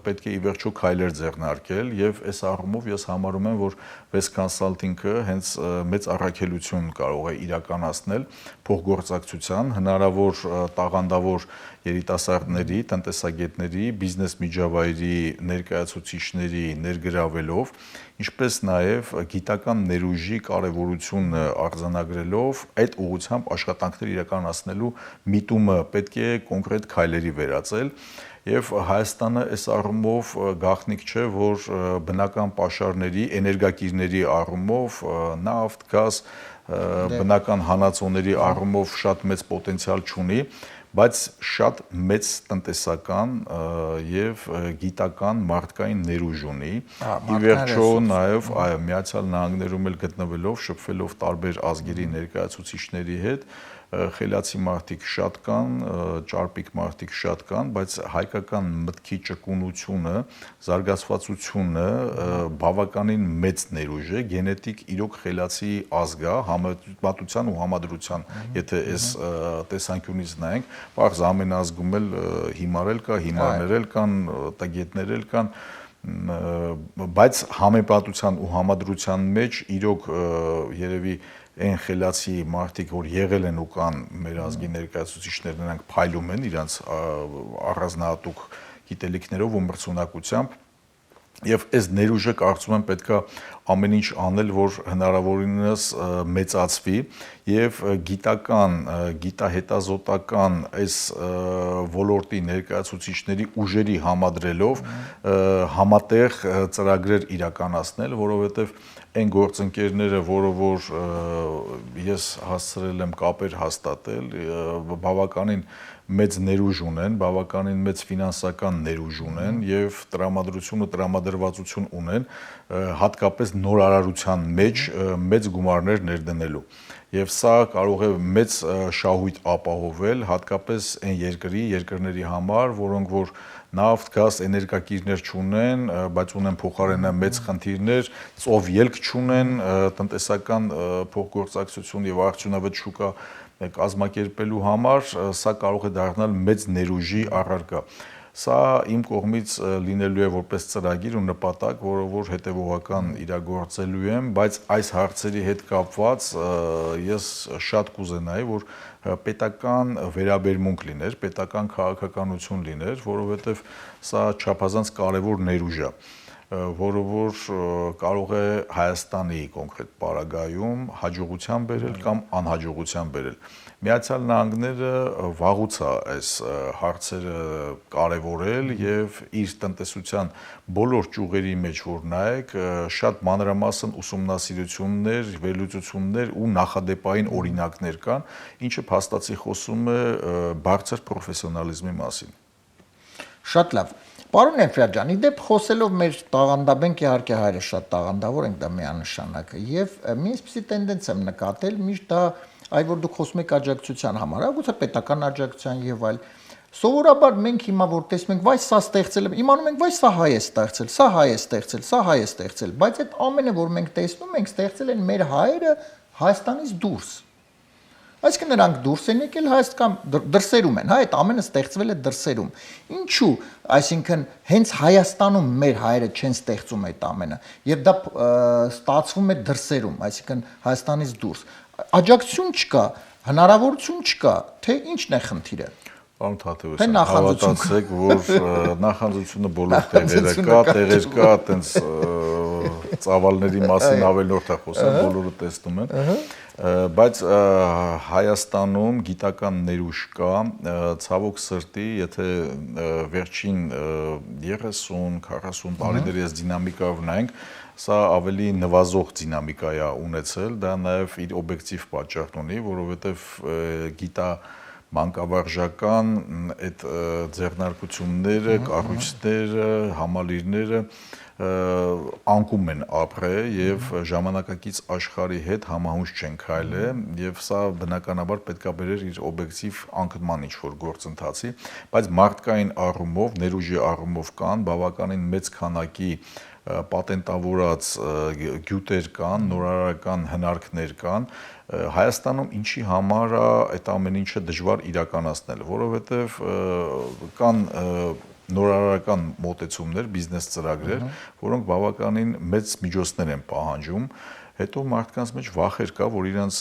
պետք է ի վերջո քայլեր ձեռնարկել եւ այս առումով ես համարում եմ, որ West Consulting-ը հենց մեծ առաքելություն կարող է իրականացնել փոխգործակցության, հնարավոր տաղանդավոր երիտասարդների, տնտեսագետների, բիզնես միջավայրի ներկայացուցիչների ներգրավելով, ինչպես նաև գիտական ներուժի կարևորությունը արձանագրելով այդ ուղղությամբ աշխատանքներ իրականացնելու միտումը պետք է կոնկրետ քայլերի վերածել եւ Հայաստանը այս առումով գաղտնիք չէ, որ բնական պաշարների, էներգակիրների առումով նավթ, գազ, բնական հանածոների առումով շատ մեծ պոտենցիալ չունի, բայց շատ մեծ տնտեսական եւ գիտական մարդկային ներուժ ունի։ Ի վերջո նաեւ Միացյալ Նահանգներում էլ գտնվելով, շփվելով տարբեր ազգերի ներկայացուցիչների հետ, խելացի մարդիկ շատ կան, ճարպիկ մարդիկ շատ կան, բայց հայկական մտքի ճկունությունը, զարգացվածությունը բավականին մեծ ներուժ է, գենետիկ իրոք խելացի ազգ է, համեմատության ու համադրության, եթե այս տեսանկյունից նայենք, բարձ ամեն ազգում էլ հիմարել կա, հիմարներ էլ կան, տգետներ էլ կան, բայց համեմատության ու համադրության մեջ իրոք երևի այն խելացի մարդիկ, որ եղել են ու կան մեր ազգի ներկայացուցիչներ, նրանք փայլում են իրենց առանձնահատուկ գիտելիքներով ու մրցունակությամբ եւ այս ներուժը կարծում եմ պետքա ամեն ինչ անել, որ հնարավորինս մեծացվի եւ գիտական, գիտահետազոտական այս ոլորտի ներկայացուցիչների ուժերի համադրելով համատեղ ծրագրեր իրականացնել, որովհետեւ այն գործընկերները, որ ես հասցրել եմ կապեր հաստատել, բավականին մեծ ներուժ ունեն, բավականին մեծ ֆինանսական ներուժ ունեն եւ տրամադրություն ու տրամադրվածություն ունեն, հատկապես նորարարության մեջ մեծ գումարներ ներդնելու։ Եվ սա կարող է մեծ շահույթ ապահովել հատկապես այն երկրների համար, որոնք որ նավթ, գազ, էներգակիրներ չունեն, բայց ունեն փոխարենը մեծ խնդիրներ, ծով ելք չունեն, տնտեսական փոխգործակցություն եւ արդյունավետ շուկա կազմակերպելու համար, սա կարող է դառնալ մեծ ներուժի առարկա։ Սա իմ կողմից լինելու է որպես ծրագիր ու նպատակ, որը որ հետևողական իրագործելու եմ, բայց այս հարցերի հետ կապված ես շատ կուզենայի, որ պետական վերաբերմունք լիներ, պետական քաղաքականություն լիներ, որովհետև սա չափազանց կարևոր ներուժ է, որը որ կարող է Հայաստանի կոնկրետ պարագայում հաջողության բերել կամ անհաջողության բերել։ Միացյալ Նահանգները վաղուց է այս հարցերը կարևորել եւ իր տնտեսության բոլոր ճյուղերի մեջ որ նայեք շատ մանրամասն ուսումնասիրություններ, վերլուծություններ ու նախադեպային օրինակներ կան, ինչը փաստացի խոսում է բարձր պրոֆեսիոնալիզմի մասին։ Շատ լավ։ Պարոն Էֆրատյան, իդեպ խոսելով մեր տաղանդաբենք իհարկե հայրը շատ տաղանդավոր ենք, դա միանշանակ է, եւ մի այսպիսի տենդենս եմ նկատել, միշտ դա այ որ դուք խոսում եք աջակցության համար, գուցե պետական աջակցության եւ այլ։ Սովորաբար մենք հիմա որ տեսնում ենք, վայ սա ստեղծել է, իմանում ենք, վայ սա հայ է ստեղծել, սա հայ է ստեղծել, սա հայ է ստեղծել, բայց այդ ամենը որ մենք տեսնում ենք, ստեղծել են մեր հայերը Հայաստանից դուրս։ Այսինքն նրանք դուրս են եկել Հայաստան դրսերում են, հա, այդ ամենը ստեղծվել է դրսերում։ Ինչու, այսինքն հենց Հայաստանում մեր հայերը չեն ստեղծում այդ ամենը, եւ դա ստացվում է դրսերում, այսինքն Հայաստանից դուրս։ Աջակցություն չկա, հնարավորություն չկա, թե ինչն է խնդիրը։ Պարոն Թադևոսյան, հավատացեք, որ նախանձությունը բոլոր տեղերը կա, այտենց ծավալների մասին ավելորդ է խոսում, բոլորը տեսնում են, բայց Հայաստանում գիտական ներուժ կա, ցավոք սրտի, եթե վերջին 30-40 տարիների այս դինամիկայով նայենք, սա ավելի նվազող դինամիկա է ունեցել, դա նաև իր օբյեկտիվ պատճառ ունի, որովհետև մանկավարժական այդ ձեռնարկությունները, կառույցները, համալիրները անկում են ապրել եւ ժամանակակից աշխարհի հետ համահունչ չեն քայլել եւ սա բնականաբար պետք է բերեր իր օբյեկտիվ անկման ինչ-որ գործընթացի, բայց մարդկային առումով, ներուժի առումով կան բավականին մեծ քանակի պատենտավորած գյուտեր կան, նորարարական հնարքներ կան, Հայաստանում ինչի համար է այդ ամեն ինչը դժվար իրականացնել, որովհետև կան նորարարական մոտեցումներ, բիզնես ծրագրեր, որոնք բավականին մեծ միջոցներ են պահանջում, հետո մարդկանց մեջ վախեր կա, որ իրենց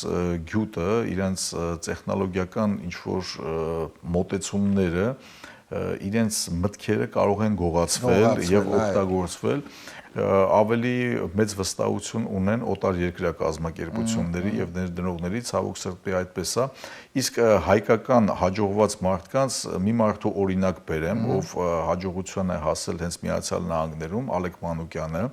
գյուտը, իրենց տեխնոլոգիական ինչ-որ մոտեցումները, իրենց մտքերը կարող են գողացվել եւ օգտագործվել ավելի մեծ վստահություն ունեն օտար երկրյա կազմակերպությունների եւ ներդնողների, ցավոք սրտի այդպես է, իսկ հայկական հաջողված մարդկանց մի մարդու օրինակ բերեմ, ով հաջողության է հասել հենց Միացյալ Նահանգներում, Ալեք Մանուկյանը,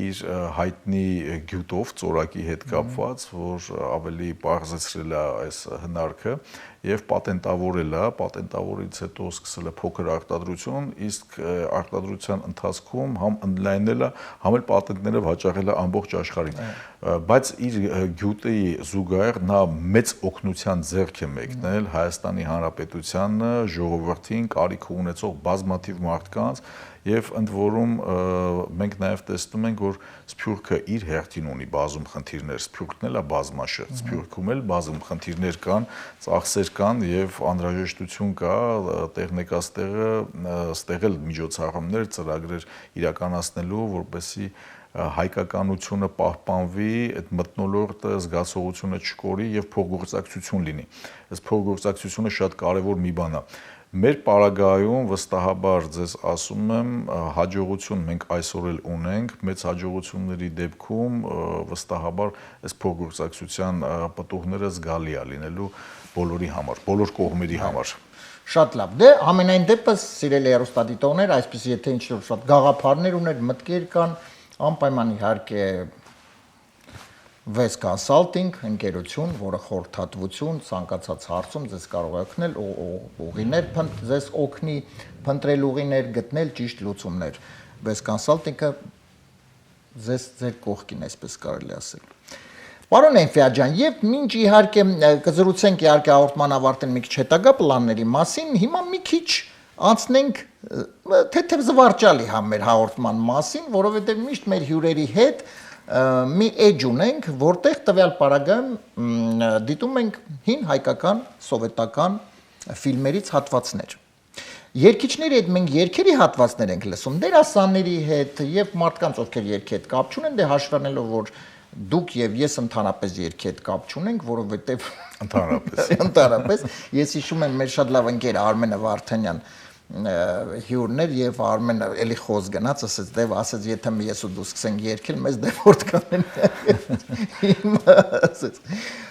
իր հայտնի գյուտով, ծորակի հետ կապված, որ ավելի բարձրացրել է այս հնարքը եւ պատենտավորել է, պատենտավորից հետո սկսել է փոքր արտադրություն, իսկ արտադրության ընթացքում համ ընդլայնել է, համ էլ պատենտները վաճառել է ամբողջ աշխարհին, բայց իր գյուտի զուգահեռ նա մեծ օգնության ձեռք է մեկնել Հայաստանի Հանրապետությանը, ժողովրդին, կարիք ունեցող բազմաթիվ մարդկանց եւ ընդ որում մենք նաեւ տեսնում ենք, որ Սփյուռքը իր հերթին ունի բազում խնդիրներ, Սփյուռքն էլ է բազմաշերտ, Սփյուռքում էլ բազում խնդիրներ կան, ծախսեր կան եւ անհրաժեշտություն կա տեխնիկաստեղը ստեղել միջոցառումներ, ծրագրեր իրականացնելու, որպեսզի հայկականությունը պահպանվի, այդ մթնոլորտը զգացողությունը չկորի եւ փոխգործակցություն լինի։ Այս փոխգործակցությունը շատ կարեւոր մի բան է։ Մեր պարագայում վստահաբար ձեզ ասում եմ, հաջողություն մենք այսօր էլ ունենք, մեծ հաջողությունների դեպքում վստահաբար այս փոխգործակցության պտուղները զգալի է լինելու բոլորի համար, բոլոր կողմերի համար։ Շատ լավ։ Դե ամենայն դեպս սիրելի հեռուստադիտողներ, այսպես եթե ինչ-որ շատ գաղափարներ ուներ, մտքեր կան, անպայման իհարկե Vest Consulting ընկերություն, որը խորհրդատվություն ցանկացած հարցում ձեզ կարող է օգնել, ուղիներ ձեզ օգնի, փնտրել ուղիներ, գտնել ճիշտ լուծումներ։ Vest Consulting-ը ձեր կողքին, այսպես կարելի ասել։ Պարոն Էնֆիաջյան, եւ մինչ իհարկե կզրուցենք իհարկե հաղորդման ավարտին մի քիչ հետագա պլանների մասին, հիմա մի քիչ անցնենք թեթև զվարճալի մեր հաղորդման մասին, որովհետեւ միշտ մեր հյուրերի հետ մի էջ ունենք, որտեղ տվյալ պարագայում դիտում ենք հին հայկական սովետական ֆիլմերից հատվածներ։ Երկիչների հետ մենք երգերի հատվածներ ենք լսում, դերասանների հետ եւ մարդկանց, ովքեր երգի հետ կապ չունեն, դե հաշվառնելով, որ դուք եւ ես ընդհանրապես երգի հետ կապ չունենք, որովհետեւ ընդհանրապես ես հիշում եմ մեր շատ լավ ընկեր Արմենը Վարդանյան հյուրներ եւ Արմենը էլի խոս գնաց, ասաց եթե ես ու դու սկսենք երգել, մեզ դեֆորտ կանեն։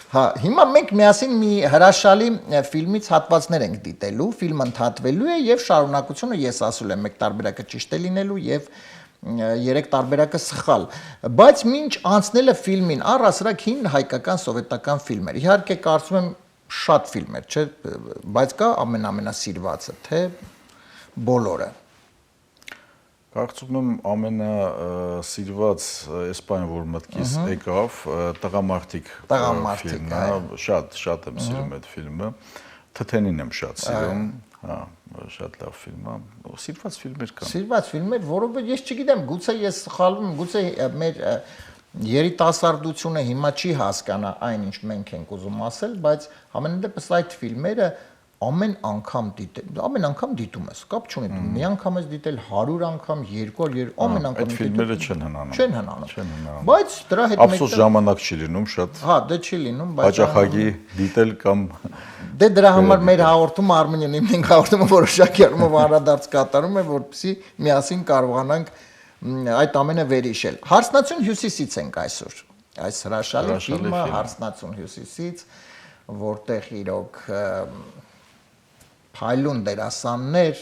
Հա, հիմա մենք միասին մի հրաշալի ֆիլմից հատվածներ ենք դիտելու, ֆիլմը ընդհատվելու է եւ շարունակությունը ես ասում եմ, մեկ տարբերակը ճիշտ է լինելու եւ երեք տարբերակը սխալ, բայց մինչ անցնելը ֆիլմին առասարակ հին հայկական սովետական ֆիլմեր։ Իհարկե կարծում եմ շատ ֆիլմեր, չէ, բայց կա ամենասիրվածը, թե բոլորը։ Կարծում եմ ամենասիրված այս բանը, որ մտքիս եկավ, տղամարդիկ ֆիլմը, շատ եմ սիրում այդ ֆիլմը, Թթենին եմ շատ սիրում, հա, շատ լավ ֆիլմ է, սիրված ֆիլմեր կան։ Սիրված ֆիլմեր, որովհետեւ ես չգիտեմ, գուցե ես սխալվում եմ, գուցե մեր երիտասարդությունը հիմա չի հասկանա այն, ինչ մենք ենք ուզում ասել, բայց ամենադեպս այդ ֆիլմերը ամեն անգամ դիտում ես, կապ չունի, դու մի անգամ ես դիտել 100 անգամ, 200, ամեն անգամ այդ ֆիլմերը չեն հնանում։ Չեն հնանում։ Բայց դրա հետ Ափսոս ժամանակ չի լինում շատ։ Հա, դե չի լինում, բայց հաճախակի դիտել կամ դե դրա համար մեր հաղորդումը Արմենիան մենք հաղորդումը որոշակի առումով անդրադարձ կատարում է, որպեսզի միասին կարողանանք այդ ամենը վերհիշել։ Հարսնացուն հյուսիսից ենք այսօր։ Այս հրաշալի ֆիլմը Հարսնացուն հյուսիսից, որտեղ իրոք փայլուն դերասաններ,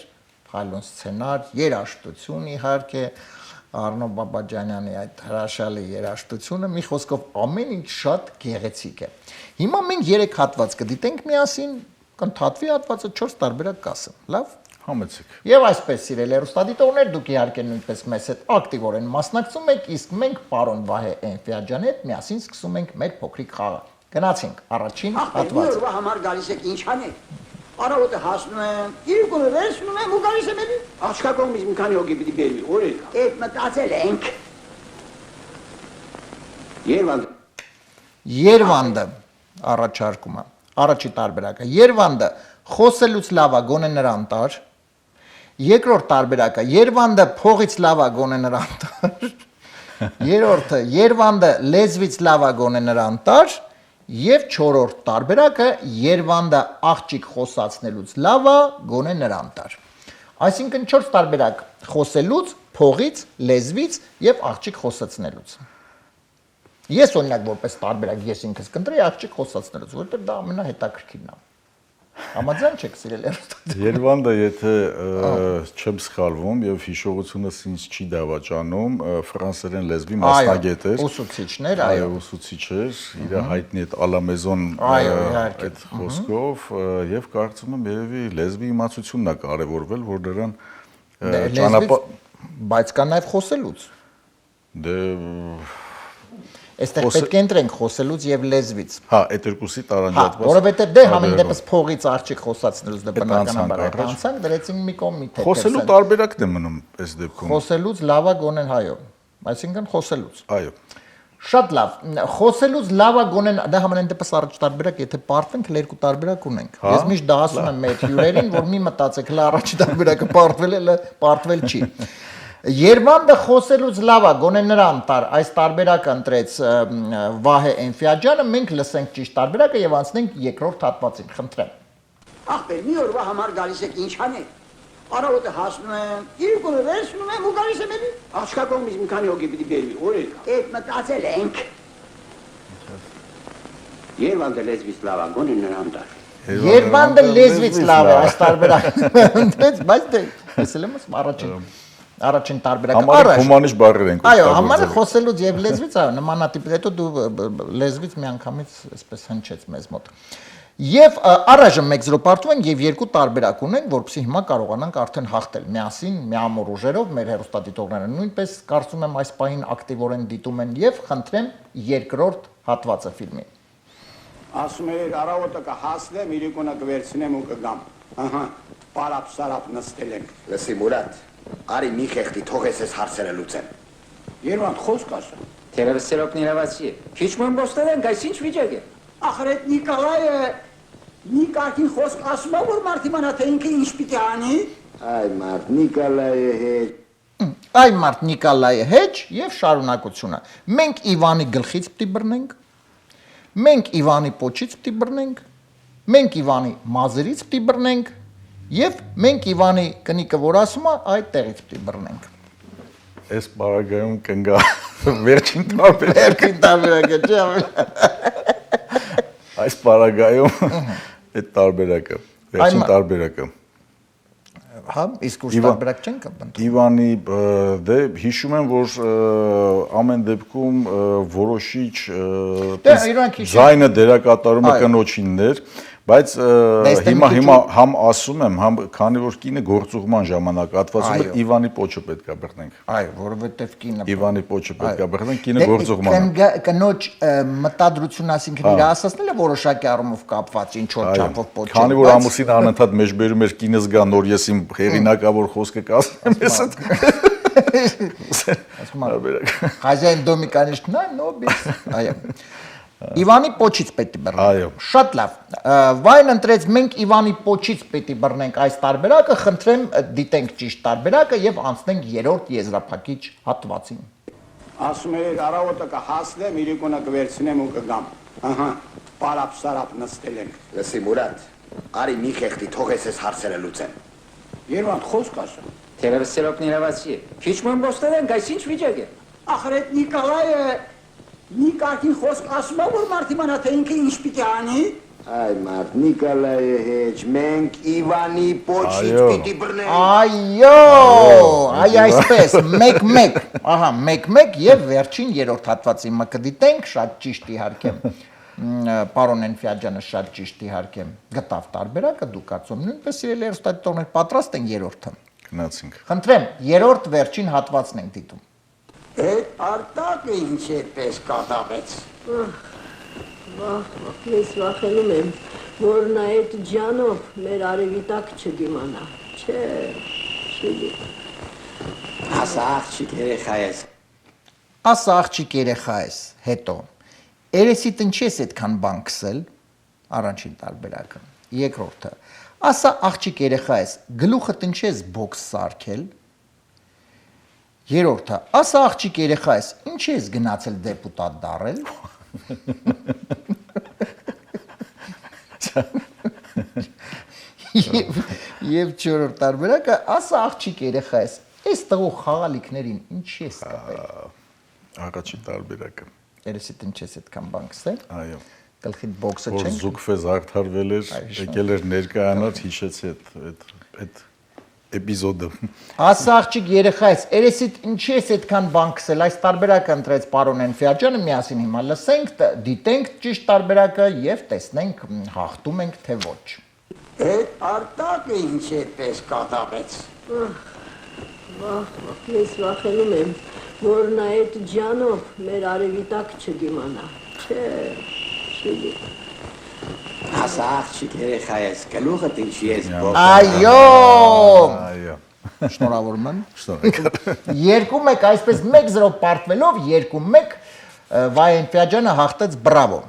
փայլուն սցենար, երաժշտություն իհարկե Արնո Բաբաջանյանի այդ հրաշալի երաժշտությունը մի խոսքով ամեն ինչ շատ գեղեցիկ է։ Հիմա մենք 3 հատված կդիտենք միասին, կընդհատվի հատվածը 4 տարբերակ կասեմ։ Լավ։ համեցեք։ Եվ այսպես սիրելի հեռուստադիտողներ, դուք իհարկե նույնպես մեզ հետ ակտիվորեն մասնակցում եք, իսկ մենք պարոն Վահե Էնֆիաջյանի հետ միասին սկսում ենք մեր փոքրիկ խաղը։ Գնացինք առաջին հատվածը։ Ահա համար գալիս եք ինչ անեք։ Արավոտը հասնում եմ, իրիկունը վերցնում եմ ու գալիս եմ էլի։ Աղջկա կողմից մի քանի հոգի պիտի բերվի, օրեր։ Այդ մտածել ենք։ Երվանդը առաջարկումը, առաջի տարբերակը։ Երվանդը խոսելուց լավա գոնե նրան տար։ Երկրորդ տարբերակը Երվանդը փողից լավա գոնե նրան տար։ Երրորդը Երվանդը լեզվից լավա գոնե նրան տար։ Եվ չորրորդ տարբերակը Երվանդը աղջիկ խոսացնելուց լավա գոնե նրան տար։ Այսինքն 4 տարբերակ խոսելուց, փողից, լեզվից եւ աղջիկ խոսացնելուց։ Ես օրինակ որպես տարբերակ ես ինքս կընտրեի աղջիկ խոսացնելուց, որովհետեւ դա ամենահետաքրքիրն է։ Համաձայն չեք սիրելի հեռուստադիտողներ։ Երևանը, եթե չեմ սխալվում եւ հիշողությունս ինձ չի դավաճանում, ֆրանսերեն լեզվի մասնագետ էր։ Ուսուցիչներ, այո, ուսուցիչ էր, իր հայտնի այդ ալամեզոն այդ խոսքով եւ կարծում եմ երևի լեզվի իմացությունն է կարեւորվել, որ դրան ճանապարհ, բայց կա նաեւ խոսելուց։ Դե Այստեղ պետք է ընտրենք խոսելուց եւ լեզվից։ Հա, այդ երկուսի տարանջատված։ Որովհետեւ դե համեն դեպս փողից աղջիկ խոսացնելուց դե բնականաբար անցանք դրեցինք մի կողմ մի թեթև։ Խոսելու տարբերակն է մնում այս դեպքում։ Խոսելուց լավա գոնեն հայո։ Այսինքն խոսելուց։ Այո։ Շատ լավ։ Խոսելուց լավա գոնեն դա համեն դեպս առաջ տարբերակ, եթե պարտվենք, երկու տարբերակ ունենք։ Ես միշտ դա ասում եմ մեր հյուրերին, որ մի մտածեք, հələ առաջի տարբերակը պարտվել է, պարտվել չի։ Երվանդը խոսելուց լավա գոնե նրան տար, այս տարբերակը ընտրեց Վահե Էնֆիաջյանը, մենք լսենք ճիշտ տարբերակը եւ անցնենք երկրորդ հատվածին, խնդրեմ։ Ախպեր, մի օրվա համար գալիս եք ինչ անեք։ Արավոտը հասնում եմ, իրիկունը վերցնում եմ ու գալիս եմ էլի։ Աղջկա կողմից մի քանի հոգի պիտի բերվի, օրեր։ Այդ մտածել ենք։ Երվանդը լեզվից լավ է, գոնե նրան տար։ Երվանդը լեզվից լավ է, այս տարբերակը ընտրեց, բայց դե ասել եմ առաջին տարբերակը առաջ հումանիշ բառեր ենք այո, համարը խոսելուց եւ լեզվից այո, նմանատիպ հետո դու լեզվից մի անգամից այսպես հնչեց մեզ մոտ։ Եվ առայժմ 1-0 պարտվում ենք եւ երկու տարբերակ ունենք, որովհետեւ հիմա կարողանանք արդեն հաղթել միասին, միամոր ուժերով, մեր հերոստատիտողները նույնպես կարծում եմ այս պահին ակտիվորեն դիտում են եւ խնդրեմ երկրորդ հատվածը ֆիլմի։ Ասում էր առավոտը կհասնեմ, իրիկունը կվերցնեմ ու կգամ։ Ահա, պարապ-սարապ նստել ենք։ Լսի Մուրադ, արի մի խեղդի թողես ես հարցերը լուծեմ։ Երևան խոսք ասա։ Թերևս սերոկնիրավացի է։ Քիչ մոն ոստել ենք, այս ինչ վիճակ է։ Ախր այդ Նիկոլայը Նիկակին խոսք ասում է, որ մարդիմանա թե ինքը ինչ պիտի անի։ Այ մարդ Նիկոլայը հետ։ Այ մարդ Նիկոլայը հեչ եւ շարունակությունը։ Մենք Իվանի գլխից պիտի բռնենք։ Մենք Իվանի պոչից պիտի բռնենք։ Մենք Իվանի մազերից պիտի բռնենք եւ մենք Իվանի կնիկը, որ ասում է, այդ տեղից պիտի բռնենք։ Այս բարագայում կնգա վերջին տարբերակը։ Երկին տարբերակը չէ։ Այս բարագայում այդ տարբերակը, վերջին տարբերակը։ Հա, իսկ ուշ տարբերակ չեն կապում։ Իվանի դե հիշում եմ, որ ամեն դեպքում որոշիչ զայնը դերակատարումը կնոջինն էր, բայց հիմա համ ասում եմ, համ քանի որ կինը գործուղման ժամանակ հատվածում է Իվանի պոչը պետք է բռնենք։ Այո, որովհետև կինը Իվանի պոչը պետք է բռնենք, կինը գործուղման։ Կնոջ մտադրությունն ասինքն իր ասածն է որոշակի առումով կապված ինչ որ չափով պոչը։ Քանի որ ամուսինը անընդհատ մեջբերում էր կինս գա նոր ես իմ հերինակավոր խոսքը կասեմ ես այդ Хозяин дома, конечно, но без. Իվանի պոչից պետք է բռնենք։ Շատ լավ։ Վայն ընտրեց մենք Իվանի պոչից պետք է բռնենք այս տարբերակը, խնդրեմ դիտենք ճիշտ տարբերակը եւ անցնենք երրորդ եզրափակիչ հատվածին։ Ասում էր առավոտը կհասնեմ, իրիկունը կվերցնեմ ու կգամ։ Ահա, պարապ-սարապ նստել ենք։ Լսի Մուրադ, արի մի խեղդի թողես ես հարցերը լուծեմ։ Երևան խոսք ասա։ Թերևս սերոկնիրավացի է։ Քիչ մոն ոստել ենք, այս ինչ վիճակ է։ Ախր այդ Նիկոլայը Նիկակին խոսք ասում է, որ մարդիմանա թե ինքը ինչ պիտի անի։ Այ մարդ Նիկոլայը հետ, մենք Իվանի պոչից պիտի բռնենք։ Այո, այ այսպես, 1-1, ահա, 1-1 եւ վերջին երրորդ հատվածի մը կդիտենք, շատ ճիշտ իհարկե։ Պարոն Էնֆիաջյանը շատ ճիշտ իհարկե գտավ տարբերակը, դու կարծում նույնպես իրել երոստատիտողներ պատրաստ են երրորդը։ Գնացինք։ Խնդրեմ, երրորդ վերջին հատվածն ենք դիտում։ Այդ արտակը ինչ այդպես կատաղեց։ Ես վախենում եմ, որ նա այդ ջանով մեր արևի տակ չդիմանա։ Չէ, չի։ Ասա աղջիկ երեխա ես։ Ասա աղջիկ երեխա ես, հետո երեսիդ ինչի ես այդքան բան քսել, առաջին տարբերակը, երկրորդը, ասա աղջիկ երեխա ես, գլուխդ ինչի ես բոքս սարքել, երրորդը, ասա աղջիկ երեխա ես, ինչի ես գնացել դեպուտատ դառել, եւ չորրորդ տարբերակը, ասա աղջիկ երեխա ես, այս տղու խաղալիքներին ինչի ես կապել։ Առաջին տարբերակը։ Երեսիդ ինչ ես այդքան բան քսել։ Այո։ Գլխիդ բոքսը Որ չենք։ զուգվեց արդարվել էր, եկել էր ներկայանալ, հիշեցի այդ էպիզոդը։ Ասա աղջիկ երեխա ես, երեսիդ ինչի ես այդքան բան քսել, այս տարբերակը ընտրեց պարոն Էնֆիաջյանը, միասին հիմա լսենք, դիտենք ճիշտ տարբերակը եւ տեսնենք հաղթում ենք թե ոչ։ Այդ արտակը ինչ այդպես կատաղեց։ Ես վախենում եմ, որ նա այդ ջանով մեր արևի տակ չդիմանա։ Չէ, չի։ Ասա աղջիկ երեխա ես, գլուխդ ինչի ես բոքս։ Այո։ Այո։ Շնորհավորում եմ։ Շնորհակալ։ 2-1, այսպես 1-0 պարտվելով 2-1 Վայեն Ֆիաջյանը հաղթեց, բրավո։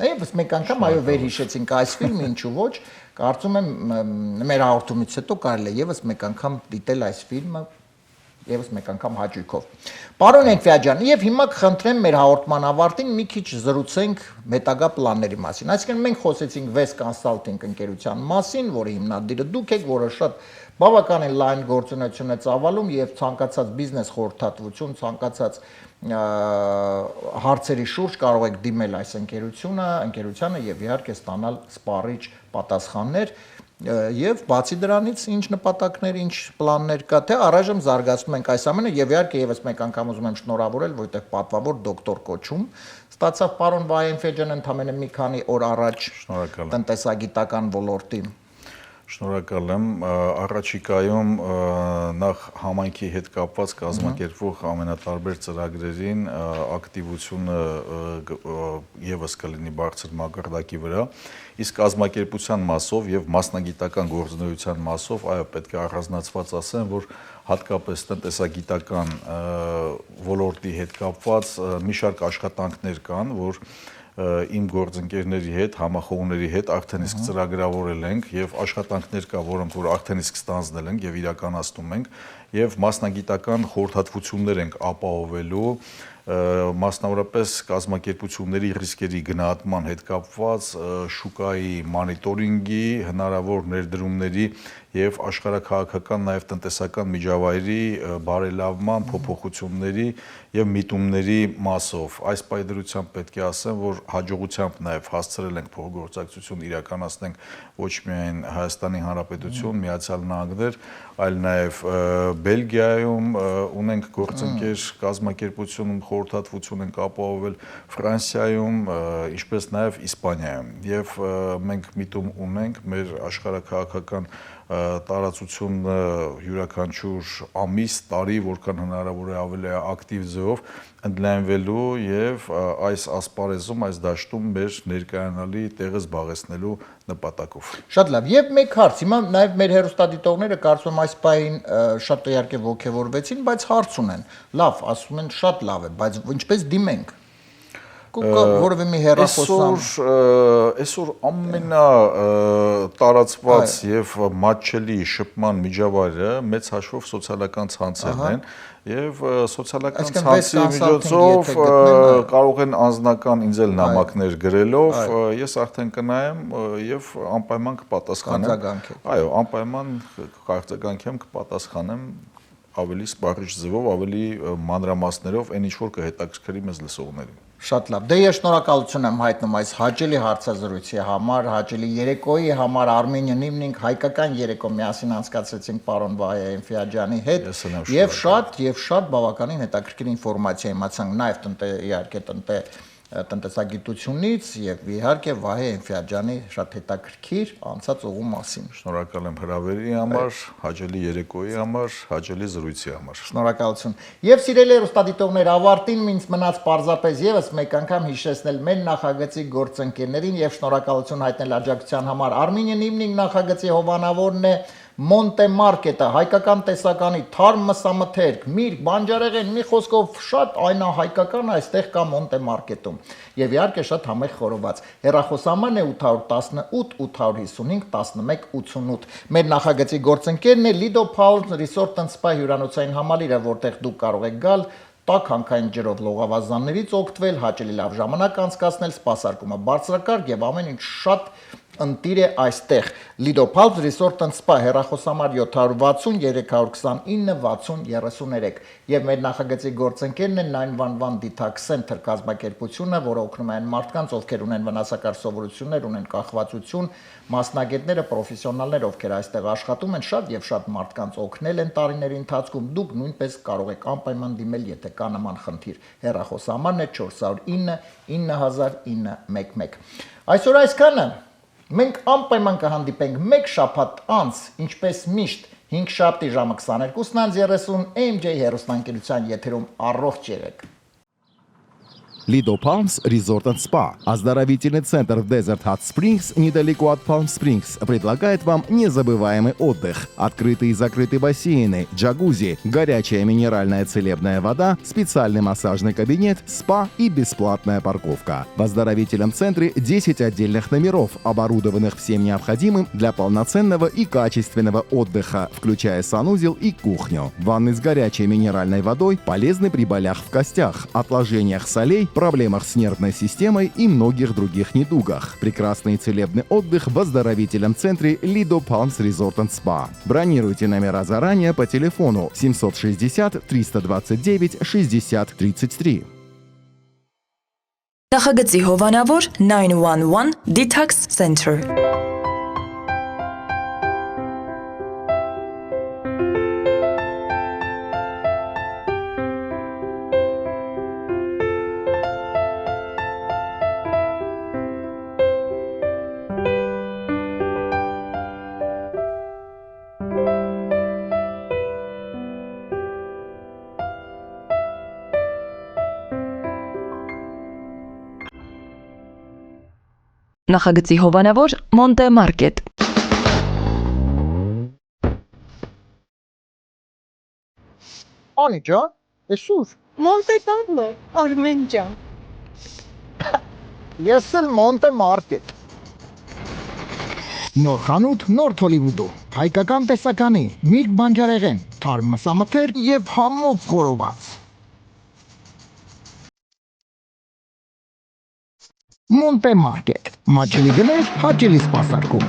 Եվս մեկ անգամ այո վերհիշեցինք այս ֆիլմը, ինչու ոչ, կարծում եմ մեր հաղորդումից հետո կարելի է եւս մեկ անգամ դիտել այս ֆիլմը, եւս մեկ անգամ հաճույքով։ Պարոն Էնֆիաջյան, եւ հիմա կխնդրեմ մեր հաղորդման ավարտին մի քիչ զրուցենք հետագա պլանների մասին։ Այսինքն մենք խոսեցինք West Consulting ընկերության մասին, որի հիմնադիրը դուք եք, որը շատ բավականին լայն գործունեություն է ծավալում եւ ցանկացած բիզնես խորհրդատվություն, ցանկացած հարցերի շուրջ կարող եք դիմել այս ընկերությանը եւ իհարկե ստանալ սպառիչ պատասխաններ Եվ բացի դրանից ինչ նպատակներ, ինչ պլաններ կա, թե առայժմ զարգացնում ենք այս ամենը եւ իհարկե եւս մեկ անգամ ուզում եմ շնորհավորել, որտեղ պատվավոր դոկտոր կոչում ստացավ պարոն Վայենֆեջյանը ընդամենը մի քանի օր առաջ տնտեսագիտական ոլորտի։ Շնորհակալ եմ, առաջիկայում նախ համայնքի հետ կապված կազմակերպվող ամենատարբեր ծրագրերին ակտիվությունը եւս կլինի բարձր մակարդակի վրա, իսկ կազմակերպության մասով եւ մասնագիտական գործունեության մասով, այո, պետք է առանձնացված ասեմ, որ հատկապես տնտեսագիտական ոլորտի հետ կապված մի շարք աշխատանքներ կան, որ իմ գործընկերների հետ, համախոհների հետ արդեն իսկ ծրագրավորել ենք եւ աշխատանքներ կա, որոնք որ արդեն իսկ ստանձնել ենք եւ իրականացնում ենք եւ մասնագիտական խորհրդատվություններ ենք ապահովելու մասնավորապես կազմակերպությունների ռիսկերի գնահատման հետ կապված շուկայի մոնիտորինգի, հնարավոր ներդրումների եւ աշխարհաքաղաքական նաեւ տնտեսական միջավայրի բարելավման, փոփոխությունների եւ միտումների մասով։ Այս պայմանությամբ պետք է ասեմ, որ հաջողությամբ նաեւ հասցրել ենք փոխգործակցություն իրականացնենք ոչ միայն Հայաստանի Հանրապետություն, Միացյալ Նահանգներ, այլ նաեւ Բելգիայում ունենք գործընկեր կազմակերպություն, խորհրդատվություն ենք ապահովել Ֆրանսիայում, ինչպես նաեւ Իսպանիայում։ Եվ մենք միտում ունենք մեր աշխարհաքաղաքական տարածությունը յուրաքանչյուր ամիս, տարի, որքան հնարավոր է ավելի ակտիվ ձևով ընդլայնվելու եւ այս ասպարեզում, այս դաշտում մեր ներկայանալի տեղը զբաղեցնելու նպատակով։ Շատ լավ։ Եվ մեկ հարց, հիմա նաեւ մեր հերոստատիտողները կարծում եմ այս պահին շատ իհարկե ողջևորվեցին, բայց հարց ունեն։ Լավ, ասում են շատ լավ է, բայց ինչպես դիմենք։ Որովե մի հեռախոսամ այսօր ամենա տարածված եւ մատչելի շփման միջավայրը մեծ հաշվով սոցիալական ցանցերն են եւ սոցիալական ցանցի միջոցով կարող են անձնական ինձ էլ նամակներ գրելով ես արդեն կնայեմ եւ անպայման կպատասխանեմ այո անպայման կարծականքեմ կպատասխանեմ ավելի սպառիչ ձևով ավելի մանրամասներով այն ինչ որ կհետաքրքրի մեզ լսողներին Շատ լավ։ Դե ես շնորհակալություն եմ հայտնում այս հաճելի հարցազրույցի համար, հաճելի երեկոյի համար Արմենիա նույնիսկ հայկական երեկո միասին անցկացրեցինք պարոն Վայենֆեջյանի հետ եւ շատ բավականին հետաքրքիր ինֆորմացիա իմացանք նաեւ իհարկե տնտեսագիտությունից եւ իհարկե Վայենֆեջյանի շատ հետաքրքիր անցած ուղու մասին։ Շնորհակալ եմ հրավերի համար, հաճելի երեկոյի համար, հաճելի զրույցի համար։ Շնորհակալություն։ Եվ սիրելի հեռուստադիտողներ, ավարտին ինձ մնաց պարզապես եւս մեկ անգամ հիշեցնել մեր նախագծի գործընկերներին եւ շնորհակալություն հայտնել աջակցության համար։ Armenian Evening նախագծի հովանավորն է Monte Market-ը, հայկական տեսականի թարմ մսամթերք, միրգ, բանջարեղեն, մի խոսքով շատ այնահայկական այստեղ կա Monte Market-ում։ Եվ իհարկե շատ համեղ խորոված։ Հեռախոսահամարն է 818 855 1188։ Մեր նախագծի գործընկերն է Lido Palms Resort and Spa հյուրանոցային համալիրը, որտեղ դուք կարող եք գալ տաք հանքային ջրով լողավազաններից օգտվել, հաճելի լավ ժամանակ անցկացնել, սպասարկումը բարձրակարգ եւ ամեն ինչ շատ ընտիր է այստեղ Lido Palms Resort and Spa հեռախոսահամար 760 329 60 33 եւ մեր նախագծի գործընկերն է 911 Detox Center կազմակերպությունը, որը օգնում է այն մարդկանց, ովքեր ունեն վնասակար սովորություններ, ունեն կախվածություն, մասնագետները, պրոֆեսիոնալներ, ովքեր այստեղ աշխատում են, շատ եւ շատ մարդկանց օգնել են տարիների ընթացքում, դուք նույնպես կարող եք անպայման դիմել, եթե կա նման խնդիր։ Հեռախոսահամարն է 409 9911։ Այսօր այսքանը Մենք անպայման կհանդիպենք մեկ շաբաթ անց, ինչպես միշտ 5 շաբթի ժամը 22:30 MJ հեռուստաընկերության եթերում առողջ եղեք։ Lido Palms Resort and Spa. Оздоровительный центр в Desert Hot Springs, недалеко от Palm Springs, предлагает вам незабываемый отдых. Открытые и закрытые бассейны, джакузи, горячая минеральная целебная вода, специальный массажный кабинет, спа и бесплатная парковка. В оздоровительном центре 10 отдельных номеров, оборудованных всем необходимым для полноценного и качественного отдыха, включая санузел и кухню. Ванны с горячей минеральной водой полезны при болях в костях, отложениях солей, проблемах с нервной системой и многих других недугах. Прекрасный целебный отдых в оздоровительном центре Lido Palms Resort and Spa. Бронируйте номера заранее по телефону 760 329 60 33. Նախագծի հովանավոր 911 Detox Center Նախագծի հովանավոր Մոնտե Մարկետ։ Անի ջան, էսուր։ Մոնտե Կարլո, Արմեն ջան։ Ես էլ Մոնտե Մարկետ։ Նոր խանութ նոր Հոլիվուդում։ Հայկական տեսականի, միրգ բանջարեղեն, թարմ մսամթեր եւ համով խորոված։ Մոնտե Մարկետ։ Մաչելի գներ, հաճելի սպասարկում։